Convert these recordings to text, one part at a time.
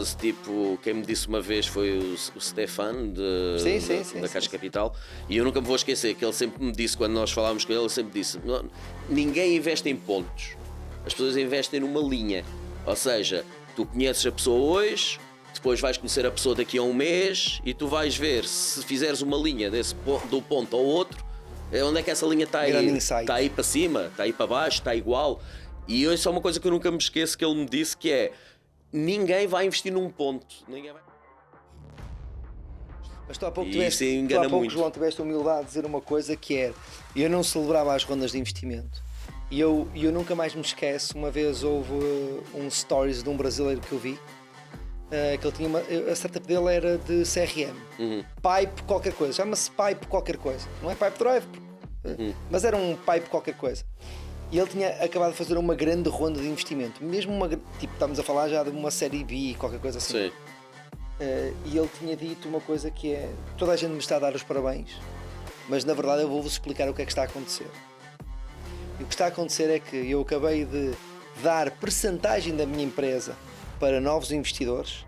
caso, tipo, quem me disse uma vez foi o Stefan da Caixa Capital, e eu nunca me vou esquecer que ele sempre me disse, quando nós falámos com ele sempre disse: ninguém investe em pontos, as pessoas investem numa linha. Ou seja, tu conheces a pessoa hoje, depois vais conhecer a pessoa daqui a um mês e tu vais ver, se fizeres uma linha do ponto ao outro, onde é que essa linha está aí? Está aí para cima, está aí para baixo, está igual. E isso é uma coisa que eu nunca me esqueço que ele me disse, que é: ninguém vai investir num ponto. Ninguém vai... Mas tu há pouco, João, tiveste a humildade de dizer uma coisa que é: eu não celebrava as rondas de investimento. E eu nunca mais me esqueço, uma vez houve um stories de um brasileiro que eu vi, que ele tinha a startup dele era de CRM. Pipe qualquer coisa, chama-se Pipe qualquer coisa. Não é Pipe Drive, mas era um Pipe qualquer coisa. E ele tinha acabado de fazer uma grande ronda de investimento. Mesmo tipo, estamos a falar já de uma série B, qualquer coisa assim. Sim. E ele tinha dito uma coisa que é: toda a gente me está a dar os parabéns, mas na verdade eu vou-vos explicar o que é que está a acontecer. E o que está a acontecer é que eu acabei de dar percentagem da minha empresa para novos investidores,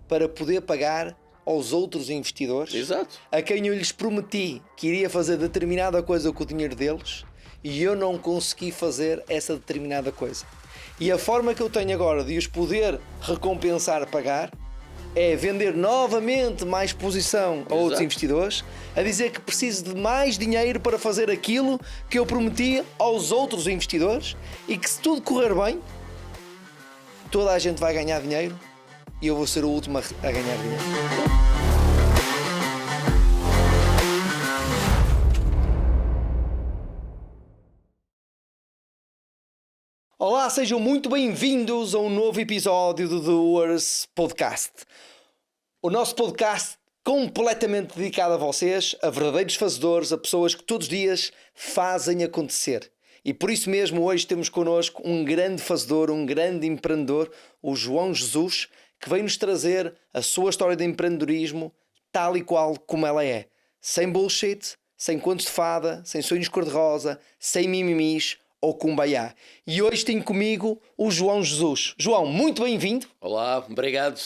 para poder pagar aos outros investidores. Exato. A quem eu lhes prometi que iria fazer determinada coisa com o dinheiro deles, e eu não consegui fazer essa determinada coisa. E a forma que eu tenho agora de os poder recompensar, pagar, é vender novamente mais posição a outros investidores, a dizer que preciso de mais dinheiro para fazer aquilo que eu prometi aos outros investidores, e que, se tudo correr bem, toda a gente vai ganhar dinheiro e eu vou ser o último a ganhar dinheiro. Olá, sejam muito bem-vindos a um novo episódio do Doers Podcast. O nosso podcast completamente dedicado a vocês, a verdadeiros fazedores, a pessoas que todos os dias fazem acontecer. E por isso mesmo hoje temos connosco um grande fazedor, um grande empreendedor, o João Jesus, que vem nos trazer a sua história de empreendedorismo tal e qual como ela é. Sem bullshit, sem contos de fada, sem sonhos cor-de-rosa, sem mimimis ou kumbaya. E hoje tenho comigo o João Jesus. João, muito bem-vindo. Olá, obrigado.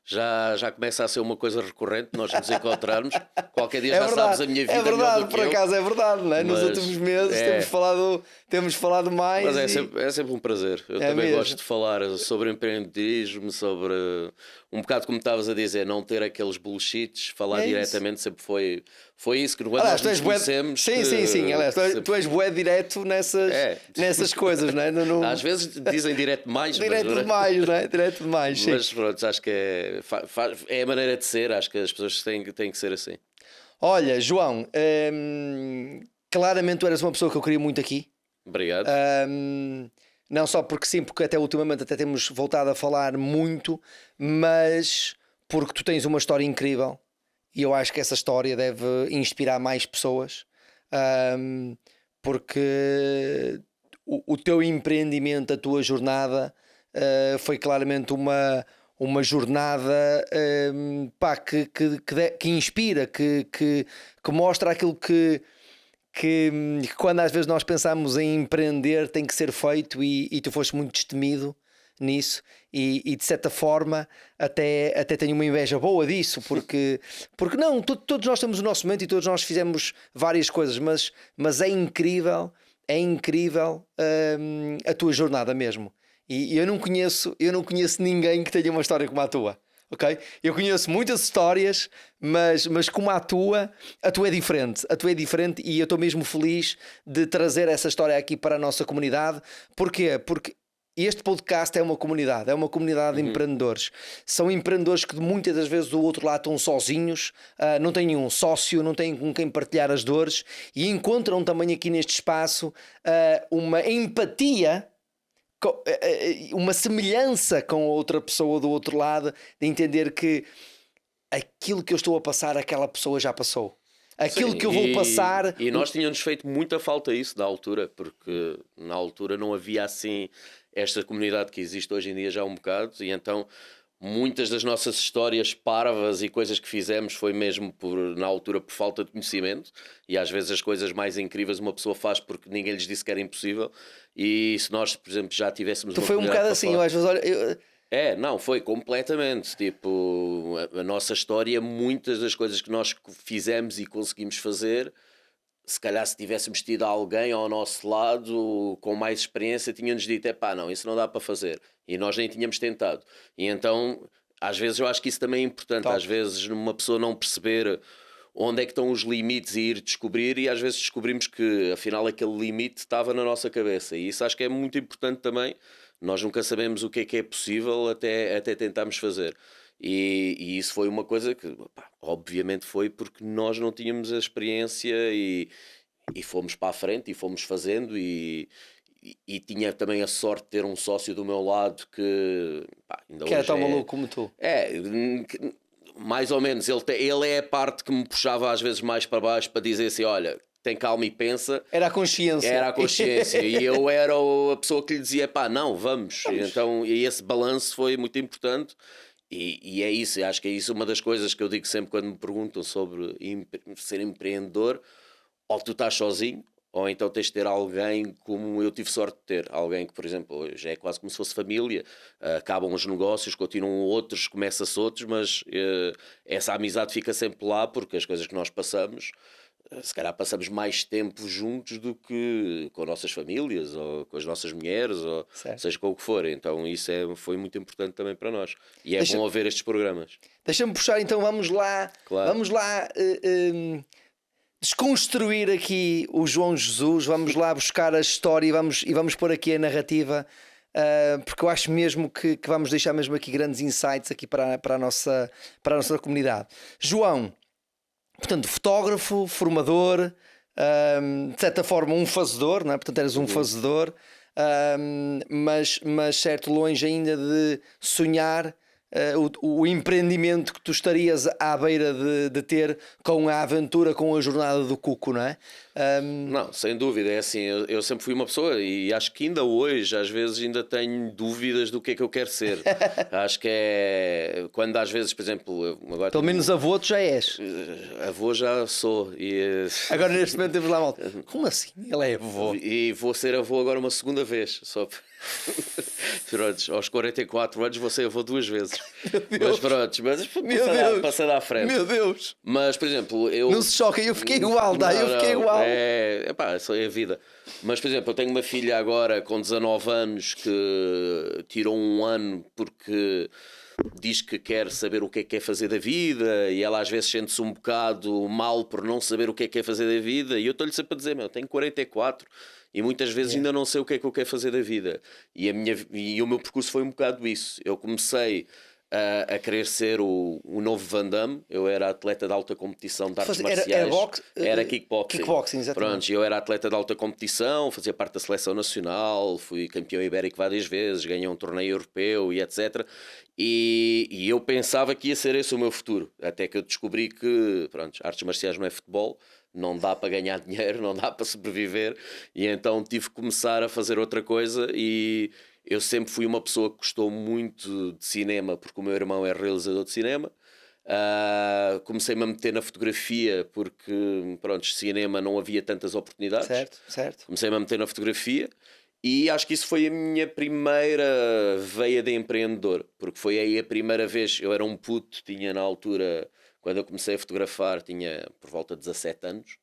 Já começa a ser uma coisa recorrente nós nos encontrarmos. Qualquer dia já sabes a minha vida. É verdade, melhor do que por acaso é verdade, não é? Nos Mas últimos meses temos falado mais. Mas é sempre um prazer. Eu também mesmo gosto de falar sobre empreendedorismo, sobre um bocado como estavas a dizer, não ter aqueles bullshits, falar diretamente sempre foi isso que nós nos conhecemos. Sim. Aliás, tu és bué direto nessas coisas, não é? Às vezes dizem direto demais. Direto demais, não é? Direto demais, sim. Mas pronto, acho que é a maneira de ser, acho que as pessoas têm que ser assim. Olha, João, claramente tu eras uma pessoa que eu queria muito aqui. Obrigado. Não só porque sim, porque até ultimamente até temos voltado a falar muito, mas porque tu tens uma história incrível e eu acho que essa história deve inspirar mais pessoas, porque o teu empreendimento, a tua jornada foi claramente uma jornada que inspira, que mostra aquilo que quando às vezes nós pensamos em empreender tem que ser feito, e tu foste muito destemido nisso, e de certa forma até tenho uma inveja boa disso, porque não, todos nós temos o nosso momento e todos nós fizemos várias coisas, mas é incrível a tua jornada mesmo. E eu não conheço ninguém que tenha uma história como a tua, ok? Eu conheço muitas histórias, mas como a tua é diferente. A tua é diferente, e eu estou mesmo feliz de trazer essa história aqui para a nossa comunidade. Porquê? Porque este podcast é uma comunidade de empreendedores. São empreendedores que muitas das vezes do outro lado estão sozinhos, não têm um sócio, não têm com quem partilhar as dores, e encontram também aqui neste espaço uma empatia, uma semelhança com outra pessoa do outro lado, de entender que aquilo que eu estou a passar, aquela pessoa já passou. Aquilo que eu vou passar... E nós tínhamos feito muita falta isso na altura, porque na altura não havia assim esta comunidade que existe hoje em dia já há um bocado, e então muitas das nossas histórias parvas e coisas que fizemos foi mesmo na altura por falta de conhecimento, e às vezes as coisas mais incríveis uma pessoa faz porque ninguém lhes disse que era impossível. E se nós, por exemplo, já tivéssemos... Tu foi um bocado assim, eu às vezes olho... Não, foi completamente. Tipo, a nossa história, muitas das coisas que nós fizemos e conseguimos fazer, se calhar se tivéssemos tido alguém ao nosso lado com mais experiência, tinha-nos dito, não, isso não dá para fazer. E nós nem tínhamos tentado. E então, às vezes eu acho que isso também é importante. Às vezes uma pessoa não perceber onde é que estão os limites e ir descobrir, e às vezes descobrimos que afinal aquele limite estava na nossa cabeça. E isso acho que é muito importante também. Nós nunca sabemos o que é possível até tentarmos fazer. E isso foi uma coisa que, obviamente, foi porque nós não tínhamos a experiência e fomos para a frente e fomos fazendo. E tinha também a sorte de ter um sócio do meu lado que ainda que hoje era tão maluco como tu. Mais ou menos. Ele é a parte que me puxava às vezes mais para baixo para dizer assim: olha, tem calma e pensa. Era a consciência. E eu era a pessoa que lhe dizia, não, vamos. Então, e esse balanço foi muito importante. E é isso, eu acho que é isso uma das coisas que eu digo sempre quando me perguntam sobre ser empreendedor. Ou tu estás sozinho, ou então tens de ter alguém como eu tive sorte de ter. Alguém que, por exemplo, hoje é quase como se fosse família. Acabam os negócios, continuam outros, começa-se outros, mas essa amizade fica sempre lá porque as coisas que nós passamos, se calhar passamos mais tempo juntos do que com as nossas famílias ou com as nossas mulheres, ou seja com o que for. Então isso foi muito importante também para nós. E é bom haver estes programas. Deixa-me puxar, então vamos lá. Claro. Vamos lá desconstruir aqui o João Jesus. Vamos lá buscar a história e vamos pôr aqui a narrativa. Porque eu acho mesmo que vamos deixar mesmo aqui grandes insights aqui para a nossa comunidade. João, portanto, fotógrafo, formador, de certa forma um fazedor, não é? Portanto, eres um fazedor, mas certo, longe ainda de sonhar o empreendimento que tu estarias à beira de ter com a aventura, com a jornada do Cuco, não é? Não, sem dúvida, é assim, eu sempre fui uma pessoa e acho que ainda hoje, às vezes, ainda tenho dúvidas do que é que eu quero ser. Acho que é, quando às vezes, por exemplo... Agora pelo menos avô tu já és. Avô já sou. Agora neste momento temos lá malta. Como assim? Ele é avô. E vou ser avô agora uma segunda vez, só aos 44 anos vou ser avô 2 vezes. Mas pronto, passando à frente. Meu Deus! Mas, por exemplo, não se choquem, eu fiquei igual, eu fiquei igual. Isso é a vida. Mas, por exemplo, eu tenho uma filha agora com 19 anos que tirou um ano porque diz que quer saber o que é que quer fazer da vida, e ela às vezes sente-se um bocado mal por não saber o que é que quer fazer da vida, e eu estou-lhe sempre a dizer, eu tenho 44 e muitas vezes ainda não sei o que é que eu quero fazer da vida. E o meu percurso foi um bocado isso. Eu comecei a querer ser o novo Van Damme. Eu era atleta de alta competição de artes marciais. Era kickboxing. Kickboxing, exatamente. Pronto, eu era atleta de alta competição, fazia parte da seleção nacional, fui campeão ibérico várias vezes, ganhei um torneio europeu e etc. E eu pensava que ia ser esse o meu futuro. Até que eu descobri que, pronto, artes marciais não é futebol, não dá para ganhar dinheiro, não dá para sobreviver, e então tive que começar a fazer outra coisa. E eu sempre fui uma pessoa que gostou muito de cinema, porque o meu irmão é realizador de cinema. Comecei-me a meter na fotografia porque, pronto, cinema não havia tantas oportunidades. Certo. Comecei-me a meter na fotografia e acho que isso foi a minha primeira veia de empreendedor, porque foi aí a primeira vez. Eu era um puto, tinha na altura, quando eu comecei a fotografar, tinha por volta de 17 anos.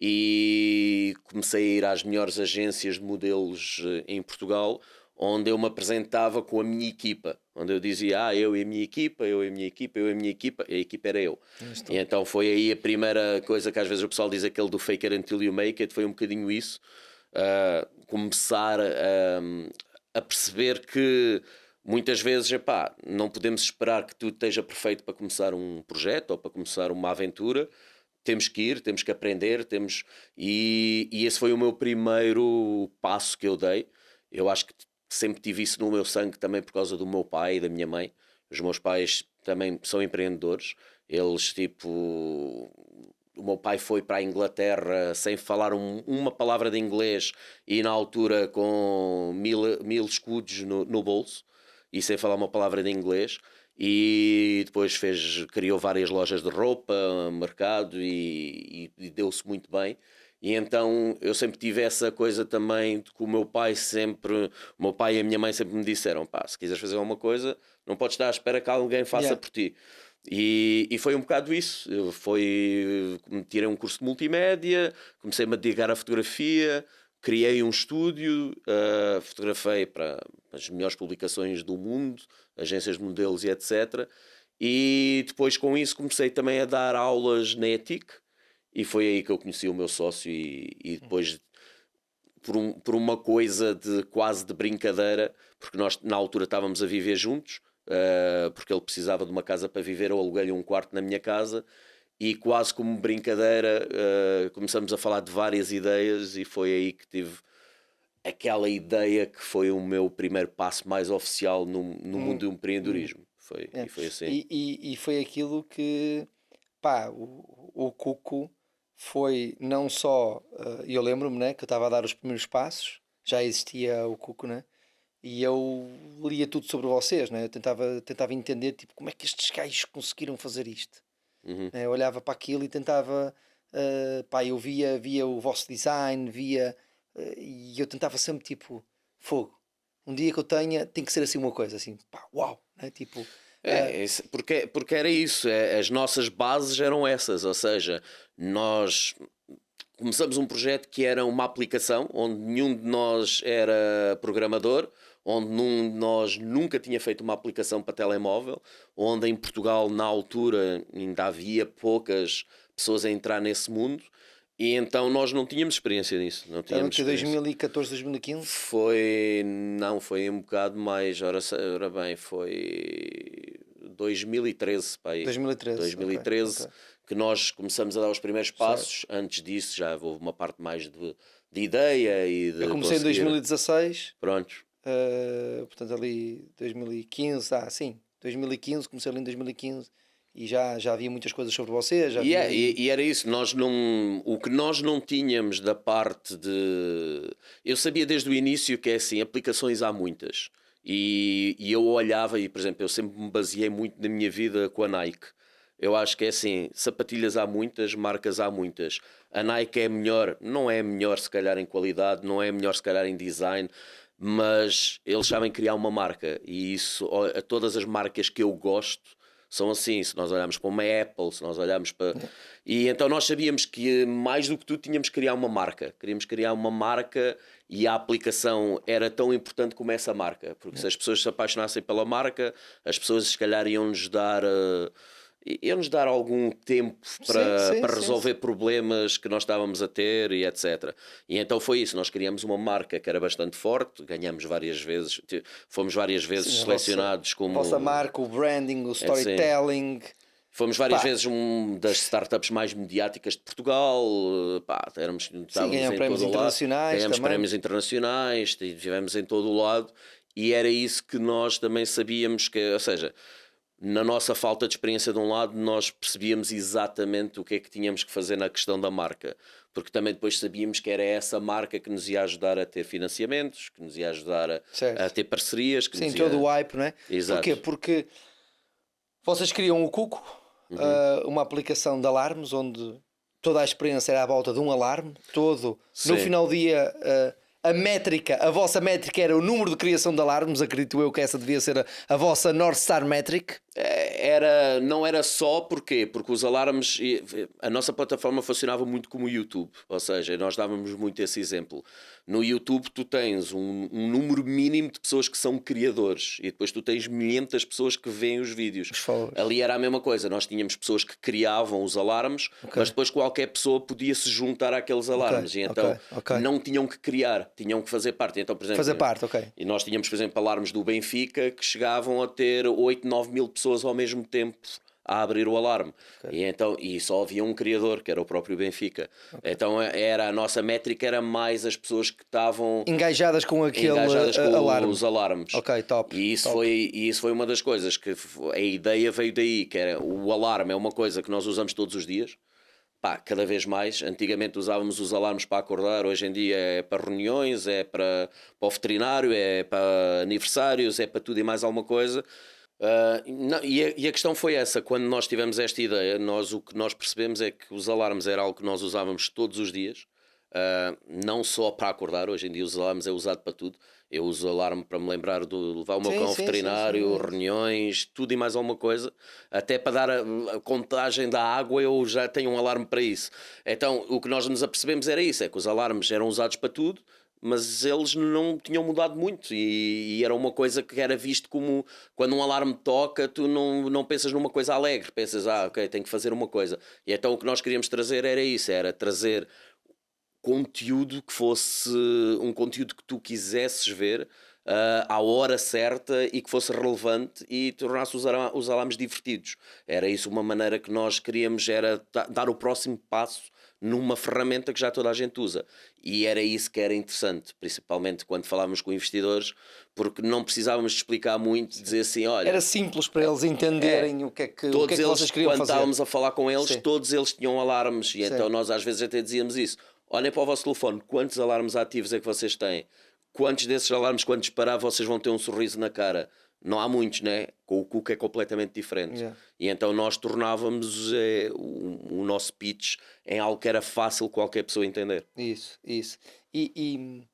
E comecei a ir às melhores agências de modelos em Portugal, onde eu me apresentava com a minha equipa, onde eu dizia, eu e a minha equipa, eu e a minha equipa, eu e a minha equipa, e a equipa era eu. E então foi aí a primeira coisa que às vezes o pessoal diz, aquele do fake it until you make it, foi um bocadinho isso. Começar a perceber que muitas vezes, não podemos esperar que tudo esteja perfeito para começar um projeto ou para começar uma aventura. Temos que ir, temos que aprender, e esse foi o meu primeiro passo que eu dei. Eu acho que sempre tive isso no meu sangue também por causa do meu pai e da minha mãe. Os meus pais também são empreendedores. Eles, o meu pai foi para a Inglaterra sem falar uma palavra de inglês e na altura com 1000 escudos no bolso e sem falar uma palavra de inglês. E depois criou várias lojas de roupa, mercado, e deu-se muito bem. E então eu sempre tive essa coisa também de que o meu pai e a minha mãe sempre me disseram: pá, se quiseres fazer alguma coisa, não podes estar à espera que alguém faça por ti. E foi um bocado isso. Tirei um curso de multimédia, comecei-me a dedicar à fotografia, criei um estúdio, fotografei para as melhores publicações do mundo, agências de modelos e etc. E depois com isso comecei também a dar aulas na ETIC, e foi aí que eu conheci o meu sócio, e depois, por uma coisa quase de brincadeira, porque nós na altura estávamos a viver juntos, porque ele precisava de uma casa para viver, eu aluguei-lhe um quarto na minha casa, e quase como brincadeira começamos a falar de várias ideias, e foi aí que tive aquela ideia que foi o meu primeiro passo mais oficial no mundo do empreendedorismo. E foi assim. E foi aquilo que, pá, o Cuco foi não só... eu lembro-me, né, que eu estava a dar os primeiros passos, já existia o Cuco, né? E eu lia tudo sobre vocês, né? Eu tentava entender, tipo, como é que estes gajos conseguiram fazer isto. Eu olhava para aquilo e tentava, pá, eu via o vosso design, e eu tentava sempre, tipo, fogo, um dia que eu tenha, tem que ser assim uma coisa, assim, pá, uau, né? Tipo... porque era isso, as nossas bases eram essas, ou seja, nós começamos um projeto que era uma aplicação onde nenhum de nós era programador, onde nenhum de nós nunca tinha feito uma aplicação para telemóvel, onde em Portugal na altura ainda havia poucas pessoas a entrar nesse mundo, e então nós não tínhamos experiência nisso. Não tínhamos então, 2014, 2015? Foi um bocado mais, ora bem, foi 2013, pá, 2013 okay. Que nós começamos a dar os primeiros passos. Certo. Antes disso já houve uma parte mais de ideia e de... Eu comecei em 2016. Prontos. Portanto ali 2015, sim, 2015, comecei ali em 2015 e já havia muitas coisas sobre vocês. E era isso, o que nós não tínhamos da parte de... Eu sabia desde o início que é assim, aplicações há muitas, e eu olhava e, por exemplo, eu sempre me baseei muito na minha vida com a Nike. Eu acho que é assim, sapatilhas há muitas, marcas há muitas. A Nike é melhor, não é melhor se calhar em qualidade, não é melhor se calhar em design, mas eles sabem criar uma marca, e isso, todas as marcas que eu gosto são assim. Se nós olharmos para uma Apple, se nós olharmos para... E então nós sabíamos que mais do que tudo tínhamos que criar uma marca. Queríamos criar uma marca, e a aplicação era tão importante como essa marca, porque se as pessoas se apaixonassem pela marca, as pessoas se calhar iam-nos dar algum tempo para resolver problemas que nós estávamos a ter e etc. E então foi isso, nós criamos uma marca que era bastante forte, ganhamos várias vezes, fomos várias vezes selecionados como... A vossa marca, o branding, o storytelling... Fomos várias vezes uma das startups mais mediáticas de Portugal. Ganhamos prémios internacionais. Ganhamos prémios internacionais, estivemos em todo o lado, e era isso que nós também sabíamos que, ou seja... Na nossa falta de experiência de um lado, nós percebíamos exatamente o que é que tínhamos que fazer na questão da marca, porque também depois sabíamos que era essa marca que nos ia ajudar a ter financiamentos, que nos ia ajudar a ter parcerias. Todo o hype, não é? Exato. Porquê? Porque vocês criam o Cuco, uma aplicação de alarmes, onde toda a experiência era à volta de um alarme, no final do dia... a vossa métrica era o número de criação de alarmes. Acredito eu que essa devia ser a vossa North Star Metric. Não era só porque os alarmes, a nossa plataforma funcionava muito como o YouTube, ou seja, nós dávamos muito esse exemplo. No YouTube tu tens um número mínimo de pessoas que são criadores, e depois tu tens milhares de pessoas que veem os vídeos. Ali era a mesma coisa, nós tínhamos pessoas que criavam os alarmes, mas depois qualquer pessoa podia se juntar àqueles alarmes, e então não tinham que criar, tinham que fazer parte. Então, por exemplo, e nós tínhamos, por exemplo, alarmes do Benfica que chegavam a ter 8, 9 mil pessoas ao mesmo tempo a abrir o alarme. E só havia um criador, que era o próprio Benfica. Então a nossa métrica era mais as pessoas que estavam engajadas com alarme. Os alarmes. Top. E isso foi uma das coisas que a ideia veio daí, que era o alarme é uma coisa que nós usamos todos os dias. Cada vez mais. Antigamente usávamos os alarmes para acordar, hoje em dia é para reuniões, é para o veterinário, é para aniversários, é para tudo e mais alguma coisa. E a questão foi essa. Quando nós tivemos esta ideia, o que nós percebemos é que os alarmes era algo que nós usávamos todos os dias, não só para acordar. Hoje em dia os alarmes é usado para tudo. Eu uso o alarme para me lembrar de levar o meu cão ao veterinário, reuniões, tudo e mais alguma coisa. Até para dar a contagem da água eu já tenho um alarme para isso. Então o que nós nos apercebemos era isso, é que os alarmes eram usados para tudo, mas eles não tinham mudado muito e era uma coisa que era visto como quando um alarme toca, tu não pensas numa coisa alegre, pensas, ok, tenho que fazer uma coisa. E então o que nós queríamos trazer era isso, era trazer conteúdo que fosse um conteúdo que tu quisesses ver à hora certa e que fosse relevante e tornasse os alarmes divertidos. Era isso uma maneira que nós queríamos, era dar o próximo passo numa ferramenta que já toda a gente usa. E era isso que era interessante, principalmente quando falávamos com investidores, porque não precisávamos de explicar muito, dizer assim, olha... Era simples para eles entenderem o que é que vocês queriam fazer. Quando estávamos a falar com eles, todos eles tinham alarmes, e então nós às vezes até dizíamos isso. Olhem para o vosso telefone, quantos alarmes ativos é que vocês têm? Quantos desses alarmes, quando disparar, vocês vão ter um sorriso na cara? Não há muitos, né? Com o Cuca é completamente diferente. E então nós tornávamos o nosso pitch em algo que era fácil qualquer pessoa entender. Isso. E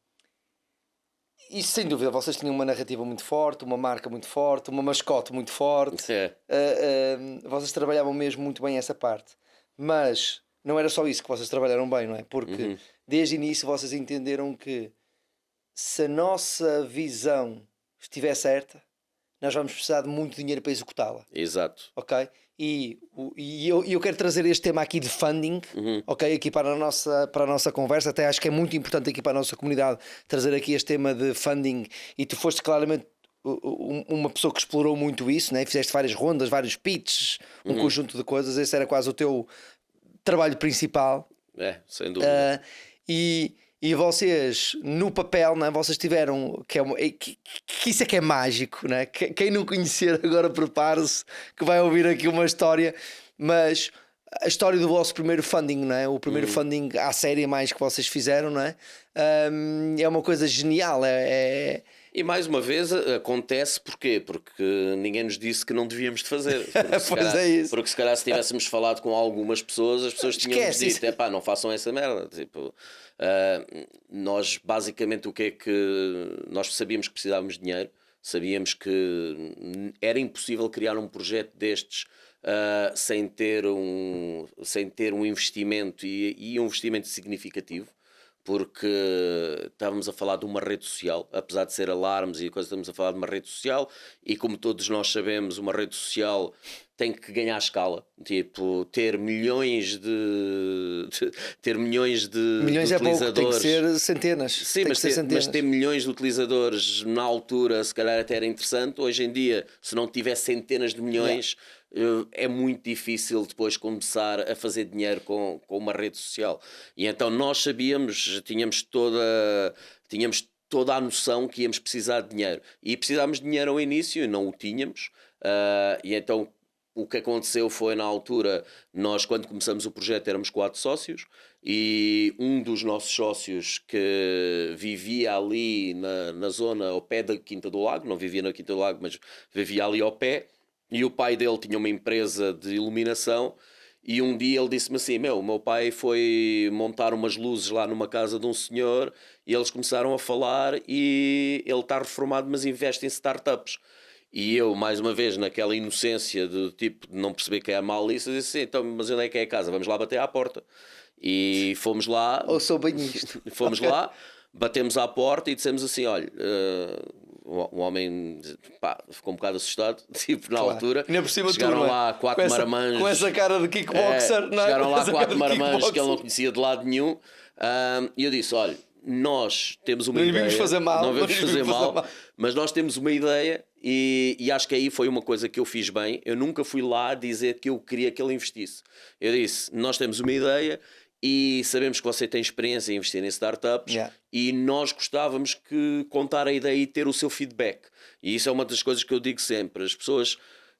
sem dúvida, vocês tinham uma narrativa muito forte, uma marca muito forte, uma mascote muito forte. Vocês trabalhavam mesmo muito bem essa parte. Mas não era só isso que vocês trabalharam bem, não é? Porque desde o início vocês entenderam que se a nossa visão estiver certa, nós vamos precisar de muito dinheiro para executá-la. Exato. Ok? E eu quero trazer este tema aqui de funding, ok? Aqui para a nossa conversa. Até acho que é muito importante aqui para a nossa comunidade trazer aqui este tema de funding. E tu foste claramente uma pessoa que explorou muito isso, né? Fizeste várias rondas, vários pitches, um conjunto de coisas. Esse era quase o teu trabalho principal. Sem dúvida. E vocês, no papel, né, vocês tiveram, que isso é que é mágico, né? Quem não conhecer agora prepare-se, que vai ouvir aqui uma história, mas a história do vosso primeiro funding, né? O primeiro funding à série mais que vocês fizeram, não é? É uma coisa genial, E mais uma vez acontece porquê? Porque ninguém nos disse que não devíamos de fazer. Porque se calhar se tivéssemos falado com algumas pessoas, as pessoas tinham-nos dito, não façam essa merda. Tipo, nós basicamente o que é que nós sabíamos que precisávamos de dinheiro, sabíamos que era impossível criar um projeto destes sem ter um investimento e um investimento significativo. Porque estávamos a falar de uma rede social, apesar de ser alarmes e coisa, estamos a falar de uma rede social e como todos nós sabemos, uma rede social tem que ganhar escala, tipo, ter milhões de utilizadores. É pouco, tem que ser centenas. Sim, mas ter milhões de utilizadores na altura, se calhar até era interessante. Hoje em dia, se não tiver centenas de milhões, é muito difícil depois começar a fazer dinheiro com uma rede social. E então nós sabíamos, tínhamos toda a noção que íamos precisar de dinheiro. E precisámos de dinheiro ao início e não o tínhamos. E então o que aconteceu foi, na altura, nós quando começamos o projeto éramos 4 sócios e um dos nossos sócios que vivia ali na zona ao pé da Quinta do Lago, não vivia na Quinta do Lago, mas vivia ali ao pé, e o pai dele tinha uma empresa de iluminação. E um dia ele disse-me assim, o meu pai foi montar umas luzes lá numa casa de um senhor e eles começaram a falar e ele está reformado, mas investe em startups. E eu, mais uma vez, naquela inocência de tipo de não perceber que é mal isso, disse assim, então, mas onde é que é a casa? Vamos lá bater à porta. E fomos lá. Ou sou bem isto. Fomos lá, batemos à porta e dissemos assim, olha... O homem ficou um bocado assustado, tipo, na altura. Chegaram lá 4 marmãs. Com essa cara de kickboxer, não é? Chegaram lá 4 marmãs que ele não conhecia de lado nenhum. E eu disse: olha, nós temos uma ideia. Não vamos fazer mal. Não vamos fazer mal, mas nós temos uma ideia e acho que aí foi uma coisa que eu fiz bem. Eu nunca fui lá dizer que eu queria que ele investisse. Eu disse: nós temos uma ideia. E sabemos que você tem experiência em investir em startups e nós gostávamos que contar a ideia e ter o seu feedback. E isso é uma das coisas que eu digo sempre. As pessoas,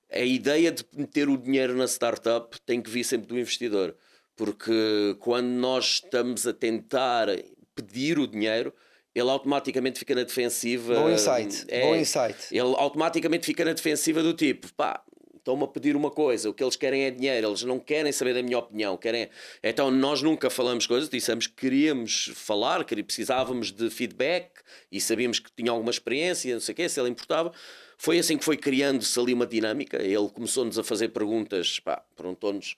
a ideia de meter o dinheiro na startup tem que vir sempre do investidor. Porque quando nós estamos a tentar pedir o dinheiro, ele automaticamente fica na defensiva. Bom insight. Ele automaticamente fica na defensiva do tipo, estão-me a pedir uma coisa, o que eles querem é dinheiro, eles não querem saber da minha opinião, querem... Então nós nunca falamos coisas, dissemos que queríamos falar, que precisávamos de feedback e sabíamos que tinha alguma experiência, não sei o quê, se ele importava. Foi assim que foi criando-se ali uma dinâmica. Ele começou-nos a fazer perguntas, perguntou-nos: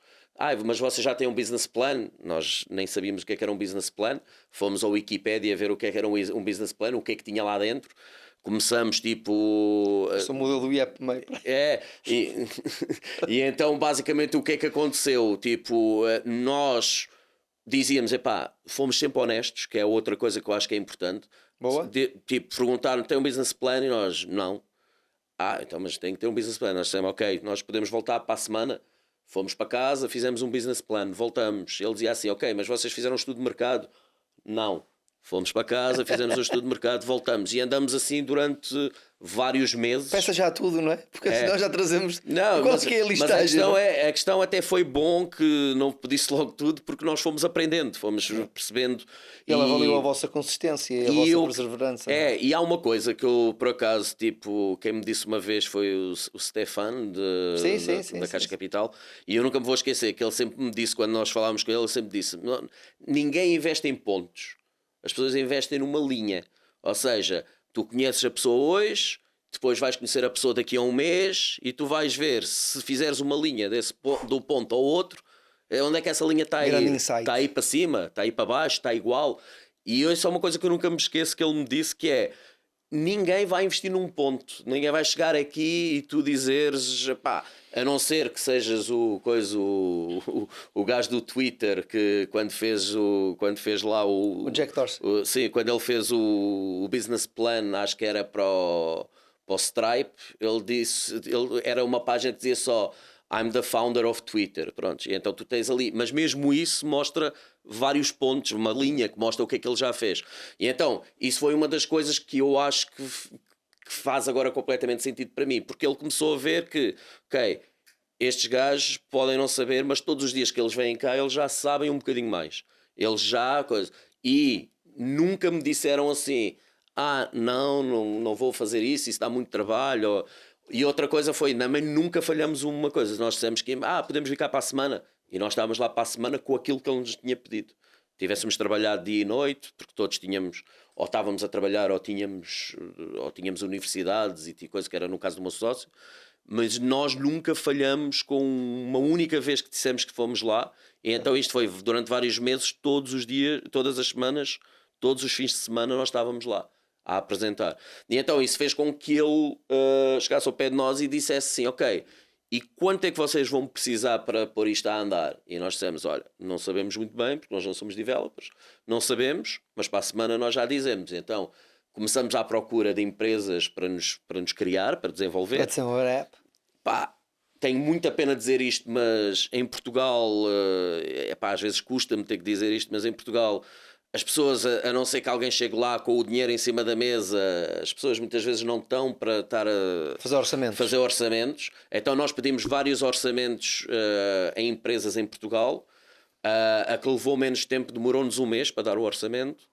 mas você já tem um business plan? Nós nem sabíamos o que era um business plan. Fomos ao Wikipedia ver o que era um business plan, o que é que tinha lá dentro. Começamos tipo... Só mudou do IEP meio. E então basicamente o que é que aconteceu? Tipo, nós dizíamos, fomos sempre honestos, que é outra coisa que eu acho que é importante. Boa. Tipo, perguntaram, tem um business plan? E nós, não. Então, mas tem que ter um business plan. Nós dissemos, ok, nós podemos voltar para a semana. Fomos para casa, fizemos um business plan, voltamos. Ele dizia assim, ok, mas vocês fizeram um estudo de mercado? Não. Fomos para casa, fizemos um estudo de mercado, voltamos. E andamos assim durante vários meses. Peça já tudo, não é? Porque senão já trazemos qualquer listagem. Mas a questão até foi bom que não pedisse logo tudo, porque nós fomos aprendendo, fomos percebendo. E ela avaliou a vossa consistência e a vossa perseverança. E há uma coisa que eu, por acaso, tipo, quem me disse uma vez foi o Stefan da Caixa Capital. E eu nunca me vou esquecer que ele sempre me disse, quando nós falávamos com ele sempre disse: ninguém investe em pontos. As pessoas investem numa linha. Ou seja, tu conheces a pessoa hoje, depois vais conhecer a pessoa daqui a um mês e tu vais ver se fizeres uma linha do ponto ao outro, onde é que essa linha está aí? Está aí para cima? Está aí para baixo? Está igual? E isso é uma coisa que eu nunca me esqueço que ele me disse, que é: ninguém vai investir num ponto. Ninguém vai chegar aqui e tu dizeres, a não ser que sejas o gajo do Twitter que quando fez lá o Jack Dorsey. Sim, quando ele fez o business plan, acho que era para o Stripe, era uma página que dizia só I'm the founder of Twitter. Pronto, e então tu tens ali, mas mesmo isso mostra vários pontos, uma linha que mostra o que é que ele já fez. E então, isso foi uma das coisas que eu acho que faz agora completamente sentido para mim, porque ele começou a ver que, ok, estes gajos podem não saber, mas todos os dias que eles vêm cá, eles já sabem um bocadinho mais. Eles já... E nunca me disseram assim, não vou fazer isso dá muito trabalho. E outra coisa foi, também nunca falhamos uma coisa. Nós dissemos que podemos vir cá para a semana. E nós estávamos lá para a semana com aquilo que ele nos tinha pedido. Tivéssemos trabalhado dia e noite, porque todos tínhamos, ou estávamos a trabalhar, ou tínhamos universidades e coisa que era no caso do meu sócio. Mas nós nunca falhamos com uma única vez que dissemos que fomos lá. E então isto foi durante vários meses, todos os dias, todas as semanas, todos os fins de semana nós estávamos lá a apresentar. E então isso fez com que ele chegasse ao pé de nós e dissesse assim, ok, e quanto é que vocês vão precisar para pôr isto a andar? E nós dissemos, olha, não sabemos muito bem, porque nós não somos developers, não sabemos, mas para a semana nós já dizemos. Então começamos à procura de empresas para nos criar, para desenvolver. Pode ser uma app. Tenho muita pena dizer isto, mas em Portugal, às vezes custa-me ter que dizer isto, mas em Portugal as pessoas, a não ser que alguém chegue lá com o dinheiro em cima da mesa, as pessoas muitas vezes não estão para estar a fazer orçamentos. Então nós pedimos vários orçamentos em empresas em Portugal. A que levou menos tempo, demorou-nos um mês para dar o orçamento.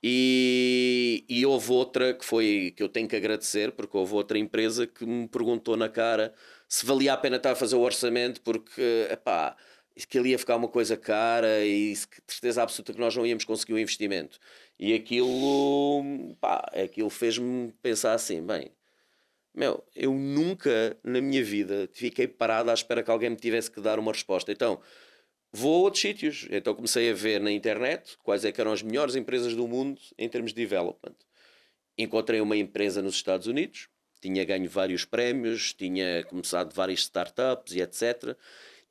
E houve outra que eu tenho que agradecer, porque houve outra empresa que me perguntou na cara se valia a pena estar a fazer o orçamento, porque que ele ia ficar uma coisa cara e de certeza absoluta que nós não íamos conseguir o investimento. E aquilo fez-me pensar assim, eu nunca na minha vida fiquei parado à espera que alguém me tivesse que dar uma resposta. Então vou a outros sítios. Então comecei a ver na internet quais é que eram as melhores empresas do mundo em termos de development. Encontrei uma empresa nos Estados Unidos, tinha ganho vários prémios, tinha começado várias startups e etc.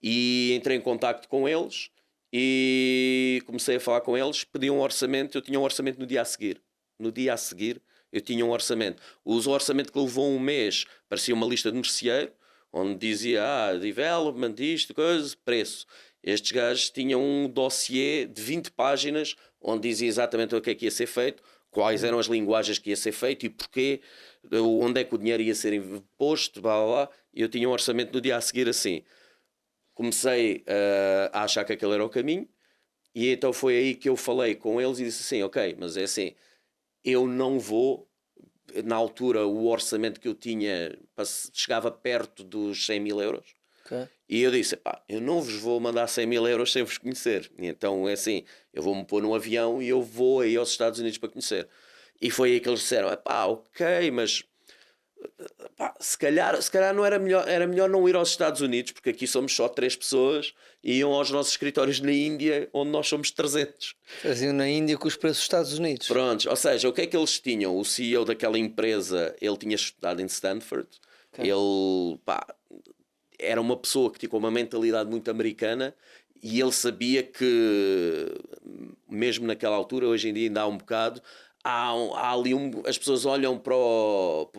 E entrei em contacto com eles e comecei a falar com eles, pedi um orçamento, eu tinha um orçamento no dia a seguir. No dia a seguir eu tinha um orçamento. O orçamento que levou um mês parecia uma lista de merceeiro, onde dizia, development, isto, coisa, preço. Estes gajos tinham um dossiê de 20 páginas onde dizia exatamente o que é que ia ser feito, quais eram as linguagens que ia ser feito e porquê, onde é que o dinheiro ia ser posto, blá blá blá. E eu tinha um orçamento no dia a seguir assim. Comecei a achar que aquele era o caminho e então foi aí que eu falei com eles e disse assim, ok, mas é assim, eu não vou na altura o orçamento que eu tinha chegava perto dos 100 mil euros. Okay. E eu disse, pá, eu não vos vou mandar 100 mil euros sem vos conhecer. E então é assim, eu vou-me pôr num avião e eu vou aí aos Estados Unidos para conhecer. E foi aí que eles disseram, pá, ok, mas pá, se calhar não era melhor não ir aos Estados Unidos, porque aqui somos só 3 pessoas e iam aos nossos escritórios na Índia, onde nós somos 300. Faziam na Índia com os preços dos Estados Unidos. Prontos, ou seja, o que é que eles tinham? O CEO daquela empresa, ele tinha estudado em Stanford, ele, pá, era uma pessoa que tinha uma mentalidade muito americana e ele sabia que, mesmo naquela altura, hoje em dia ainda há um bocado, há ali as pessoas olham para o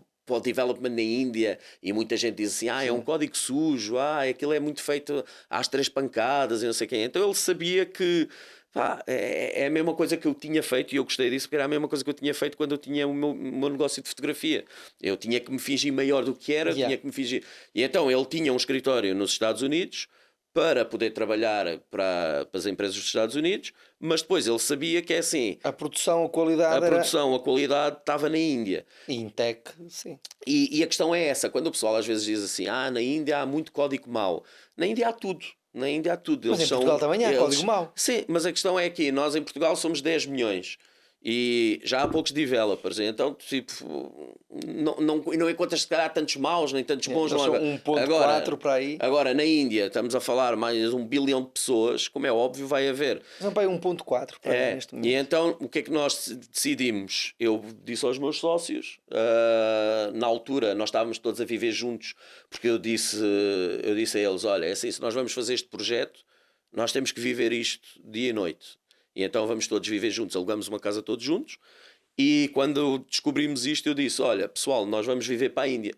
development na Índia e muita gente diz assim, é um código sujo, aquilo é muito feito às 3 pancadas e não sei quem. Então ele sabia que pá, é a mesma coisa que eu tinha feito, e eu gostei disso porque era a mesma coisa que eu tinha feito quando eu tinha o meu negócio de fotografia. Eu tinha que me fingir maior do que era, tinha que me fingir. E então ele tinha um escritório nos Estados Unidos para poder trabalhar para as empresas dos Estados Unidos, mas depois ele sabia que é assim... A produção, a qualidade estava na Índia. E em tech, sim. E a questão é essa, quando o pessoal às vezes diz assim, na Índia há muito código mau. Na Índia há tudo. Na Índia há tudo. Mas em Portugal também há código mau. Sim, mas a questão é que nós em Portugal somos 10 milhões e já há poucos developers, então tipo, não encontras se calhar tantos maus nem tantos bons. Não são 1.4 para aí. Agora na Índia estamos a falar mais 1 bilhão de pessoas, como é óbvio vai haver. Não, para aí 1.4 para aí neste momento. E então o que é que nós decidimos? Eu disse aos meus sócios, na altura nós estávamos todos a viver juntos, porque eu disse a eles, olha, é assim, se nós vamos fazer este projeto, nós temos que viver isto dia e noite. E então vamos todos viver juntos, alugamos uma casa todos juntos. E quando descobrimos isto, eu disse, olha, pessoal, nós vamos viver para a Índia.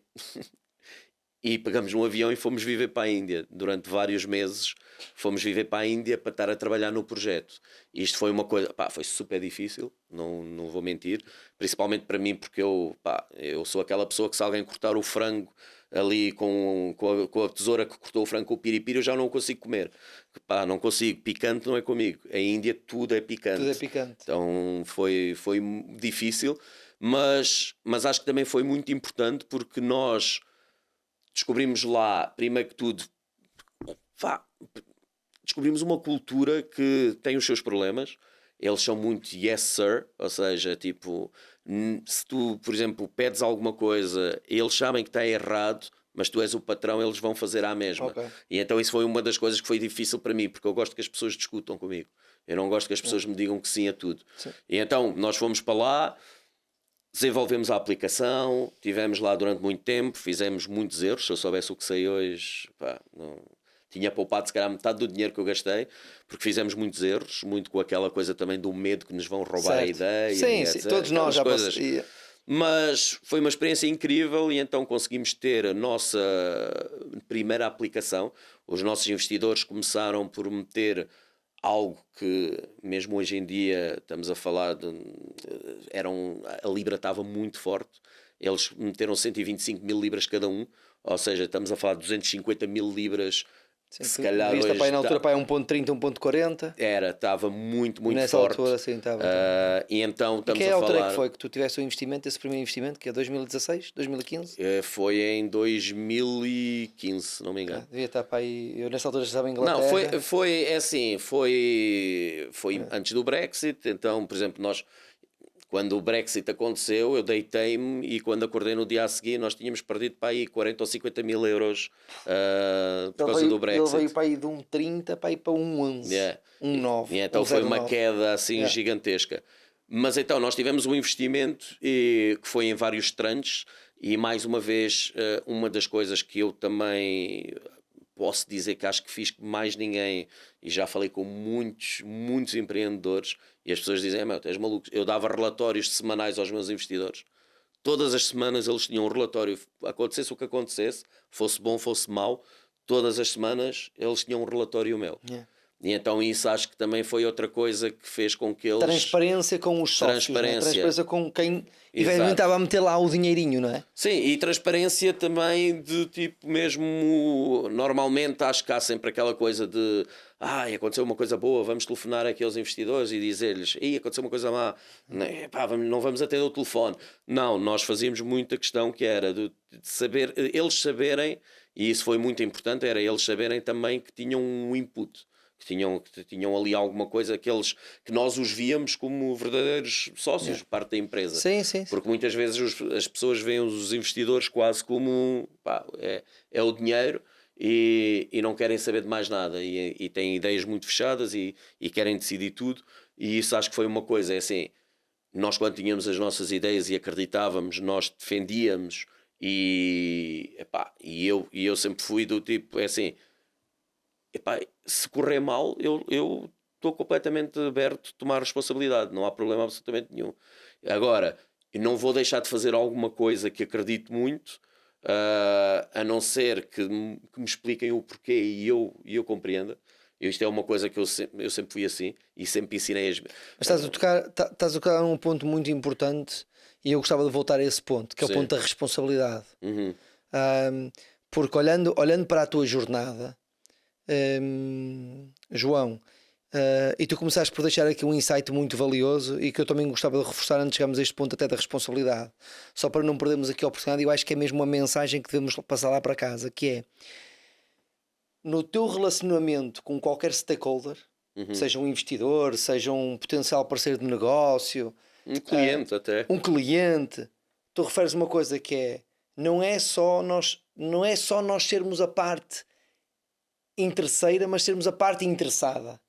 E pegamos um avião e fomos viver para a Índia. Durante vários meses fomos viver para a Índia para estar a trabalhar no projeto. E isto foi uma coisa, foi super difícil, não vou mentir. Principalmente para mim, porque eu sou aquela pessoa que se alguém cortar o frango ali com a tesoura que cortou o frango com o piripiri, eu já não consigo comer. Não consigo, picante não é comigo. Em Índia tudo é picante. Tudo é picante. Então foi difícil, mas acho que também foi muito importante porque nós descobrimos lá, primeiro que tudo, descobrimos uma cultura que tem os seus problemas. Eles são muito yes sir, ou seja, tipo, se tu, por exemplo, pedes alguma coisa, eles sabem que está errado, mas tu és o patrão, eles vão fazer a mesma. Okay. E então isso foi uma das coisas que foi difícil para mim, porque eu gosto que as pessoas discutam comigo. Eu não gosto que as pessoas me digam que sim a tudo. Sim. E então nós fomos para lá, desenvolvemos a aplicação, tivemos lá durante muito tempo, fizemos muitos erros. Se eu soubesse o que sei hoje, não... tinha poupado se calhar metade do dinheiro que eu gastei, porque fizemos muitos erros, muito com aquela coisa também do medo que nos vão roubar a ideia. Sim, etc. todos nós já coisas. Mas foi uma experiência incrível e então conseguimos ter a nossa primeira aplicação. Os nossos investidores começaram por meter algo que, mesmo hoje em dia, estamos a falar de... a Libra estava muito forte. Eles meteram 125 mil libras cada um, ou seja, estamos a falar de 250 mil libras. Sim, se calhar hoje na altura para 1.30, 1.40. Estava muito nessa forte. Altura, sim, estava. E então estamos que a altura falar... que foi que tu tiveste o investimento, esse primeiro investimento, que é 2016, 2015? Foi em 2015, se não me engano. Devia estar para aí. Eu nessa altura já estava em Inglaterra. Não, foi antes do Brexit. Então, por exemplo, nós... Quando o Brexit aconteceu, eu deitei-me e quando acordei no dia a seguir nós tínhamos perdido para aí 40 ou 50 mil euros por causa do Brexit. Ele veio para aí de 1,30 para aí para 1,11, 1,9. E então foi uma queda assim gigantesca. Mas então nós tivemos um investimento que foi em vários tranches e mais uma vez uma das coisas que eu também... posso dizer que acho que fiz mais ninguém e já falei com muitos empreendedores e as pessoas dizem, tu és maluco. Eu dava relatórios semanais aos meus investidores. Todas as semanas eles tinham um relatório, acontecesse o que acontecesse, fosse bom, fosse mau, todas as semanas eles tinham um relatório meu. E então isso acho que também foi outra coisa que fez com que eles... Transparência com os sócios, transparência com quem eventualmente estava a meter lá o dinheirinho, não é? Sim, e transparência também de tipo mesmo... Normalmente acho que há sempre aquela coisa de... aconteceu uma coisa boa, vamos telefonar aqui aos investidores e dizer-lhes aconteceu uma coisa má, não vamos atender o telefone. Não, nós fazíamos muita questão que era de saber, eles saberem, e isso foi muito importante, era eles saberem também que tinham um input. Que tinham ali alguma coisa que nós os víamos como verdadeiros sócios, parte da empresa. Sim. Porque muitas vezes as pessoas veem os investidores quase como é o dinheiro e não querem saber de mais nada e têm ideias muito fechadas e querem decidir tudo. E isso acho que foi uma coisa, é assim, nós quando tínhamos as nossas ideias e acreditávamos, nós defendíamos e eu sempre fui do tipo, é assim... se correr mal, eu estou completamente aberto a tomar responsabilidade, não há problema absolutamente nenhum. Agora, eu não vou deixar de fazer alguma coisa que acredito muito, a não ser que me expliquem o porquê e eu compreenda. Isto é uma coisa que eu sempre fui assim e sempre ensinei as... Mas estás a tocar num ponto muito importante e eu gostava de voltar a esse ponto, que é o ponto da responsabilidade. Porque olhando para a tua jornada, João, e tu começaste por deixar aqui um insight muito valioso e que eu também gostava de reforçar antes de chegarmos a este ponto até da responsabilidade, só para não perdermos aqui a oportunidade. Eu acho que é mesmo uma mensagem que devemos passar lá para casa, que é: no teu relacionamento com qualquer stakeholder, seja um investidor, seja um potencial parceiro de negócio, um cliente até, um cliente, tu referes uma coisa que é: não é só nós sermos a parte interesseira, mas sermos a parte interessada.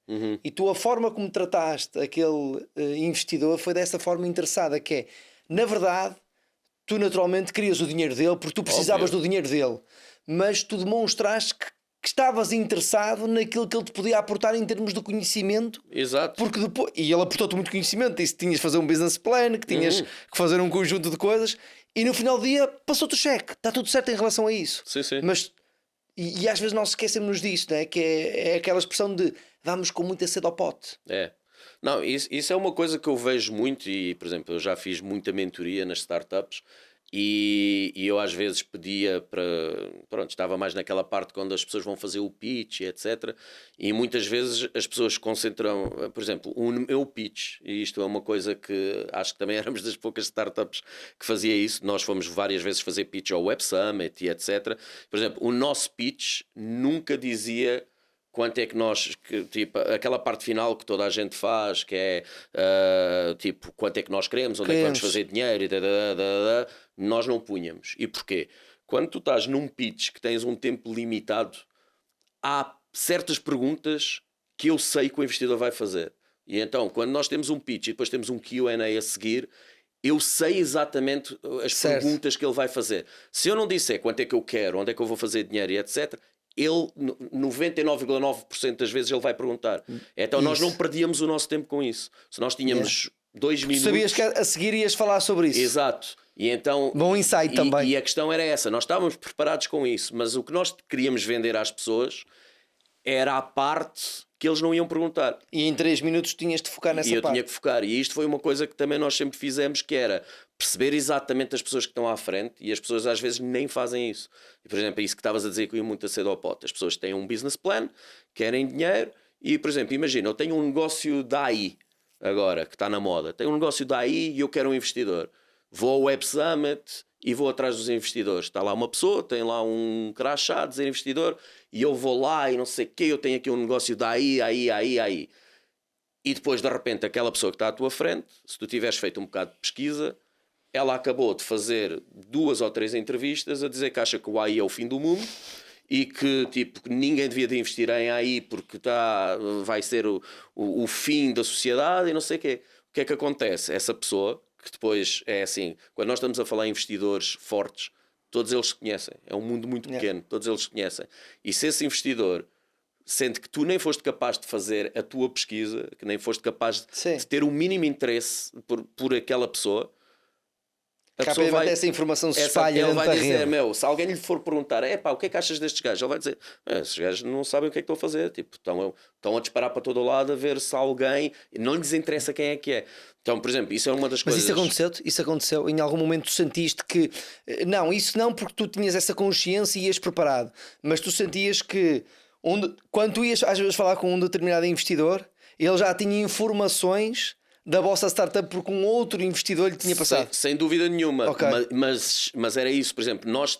E tu, a forma como trataste aquele investidor foi dessa forma interessada, que é, na verdade, tu naturalmente querias o dinheiro dele porque tu precisavas do dinheiro dele, mas tu demonstraste que estavas interessado naquilo que ele te podia aportar em termos de conhecimento. Exato. Porque depois, e ele aportou-te muito conhecimento, disse que tinhas de fazer um business plan, que tinhas que fazer um conjunto de coisas, e no final do dia passou-te o cheque, está tudo certo em relação a isso. Sim. Mas e às vezes nós esquecemos disso, não é? Que é aquela expressão de vamos com muita sede ao pote. Não, isso é uma coisa que eu vejo muito e, por exemplo, eu já fiz muita mentoria nas startups e eu às vezes pedia para... Pronto, estava mais naquela parte quando as pessoas vão fazer o pitch, etc. E muitas vezes as pessoas concentram... Por exemplo, o meu pitch, e isto é uma coisa que acho que também éramos das poucas startups que fazia isso. Nós fomos várias vezes fazer pitch ao Web Summit e etc. Por exemplo, o nosso pitch nunca dizia... Quanto é que nós, tipo, aquela parte final que toda a gente faz, que é tipo, quanto é que nós queremos, onde é que vamos fazer dinheiro, nós não punhamos. E porquê? Quando tu estás num pitch que tens um tempo limitado, há certas perguntas que eu sei que o investidor vai fazer. E então, quando nós temos um pitch e depois temos um Q&A a seguir, eu sei exatamente as perguntas que ele vai fazer. Se eu não disser quanto é que eu quero, onde é que eu vou fazer dinheiro e etc., ele, 99,9% das vezes, ele vai perguntar. Então nós não perdíamos o nosso tempo com isso. Se nós tínhamos 2 minutos... Sabias que a seguir ias falar sobre isso. Exato. E então, bom insight também. E a questão era essa. Nós estávamos preparados com isso, mas o que nós queríamos vender às pessoas era a parte que eles não iam perguntar. E em 3 minutos tinhas de focar nessa parte. E eu tinha que focar. E isto foi uma coisa que também nós sempre fizemos, que era perceber exatamente as pessoas que estão à frente, e as pessoas às vezes nem fazem isso. E, por exemplo, é isso que estavas a dizer que eu ia muito cedo ao pote. As pessoas têm um business plan, querem dinheiro, e, por exemplo, imagina, eu tenho um negócio da AI, agora, que está na moda. Tenho um negócio da AI e eu quero um investidor. Vou ao Web Summit e vou atrás dos investidores. Está lá uma pessoa, tem lá um crachá, dizer investidor, e eu vou lá e não sei o quê, eu tenho aqui um negócio da AI. E depois, de repente, aquela pessoa que está à tua frente, se tu tiveres feito um bocado de pesquisa, ela acabou de fazer 2 ou 3 entrevistas a dizer que acha que o AI é o fim do mundo e que tipo, ninguém devia de investir em AI porque vai ser o fim da sociedade e não sei o quê. O que é que acontece? Essa pessoa, que depois é assim, quando nós estamos a falar em investidores fortes, todos eles se conhecem. É um mundo muito pequeno, todos eles se conhecem. E se esse investidor sente que tu nem foste capaz de fazer a tua pesquisa, que nem foste capaz de ter o mínimo interesse por aquela pessoa, Rapidamente essa informação se espalha. Ele vai dizer, se alguém lhe for perguntar, o que é que achas destes gajos? Ele vai dizer, esses gajos não sabem o que é que estão a fazer. Tipo, estão a disparar para todo o lado a ver se alguém... Não lhes interessa quem é que é. Então, por exemplo, isso é uma das coisas... Mas isso aconteceu? Em algum momento tu sentiste que... Não, isso não, porque tu tinhas essa consciência e ias preparado. Mas tu sentias que... Quando tu ias às vezes falar com um determinado investidor, ele já tinha informações da vossa startup porque um outro investidor lhe tinha passado. Sem dúvida nenhuma. Okay. Mas era isso, por exemplo, nós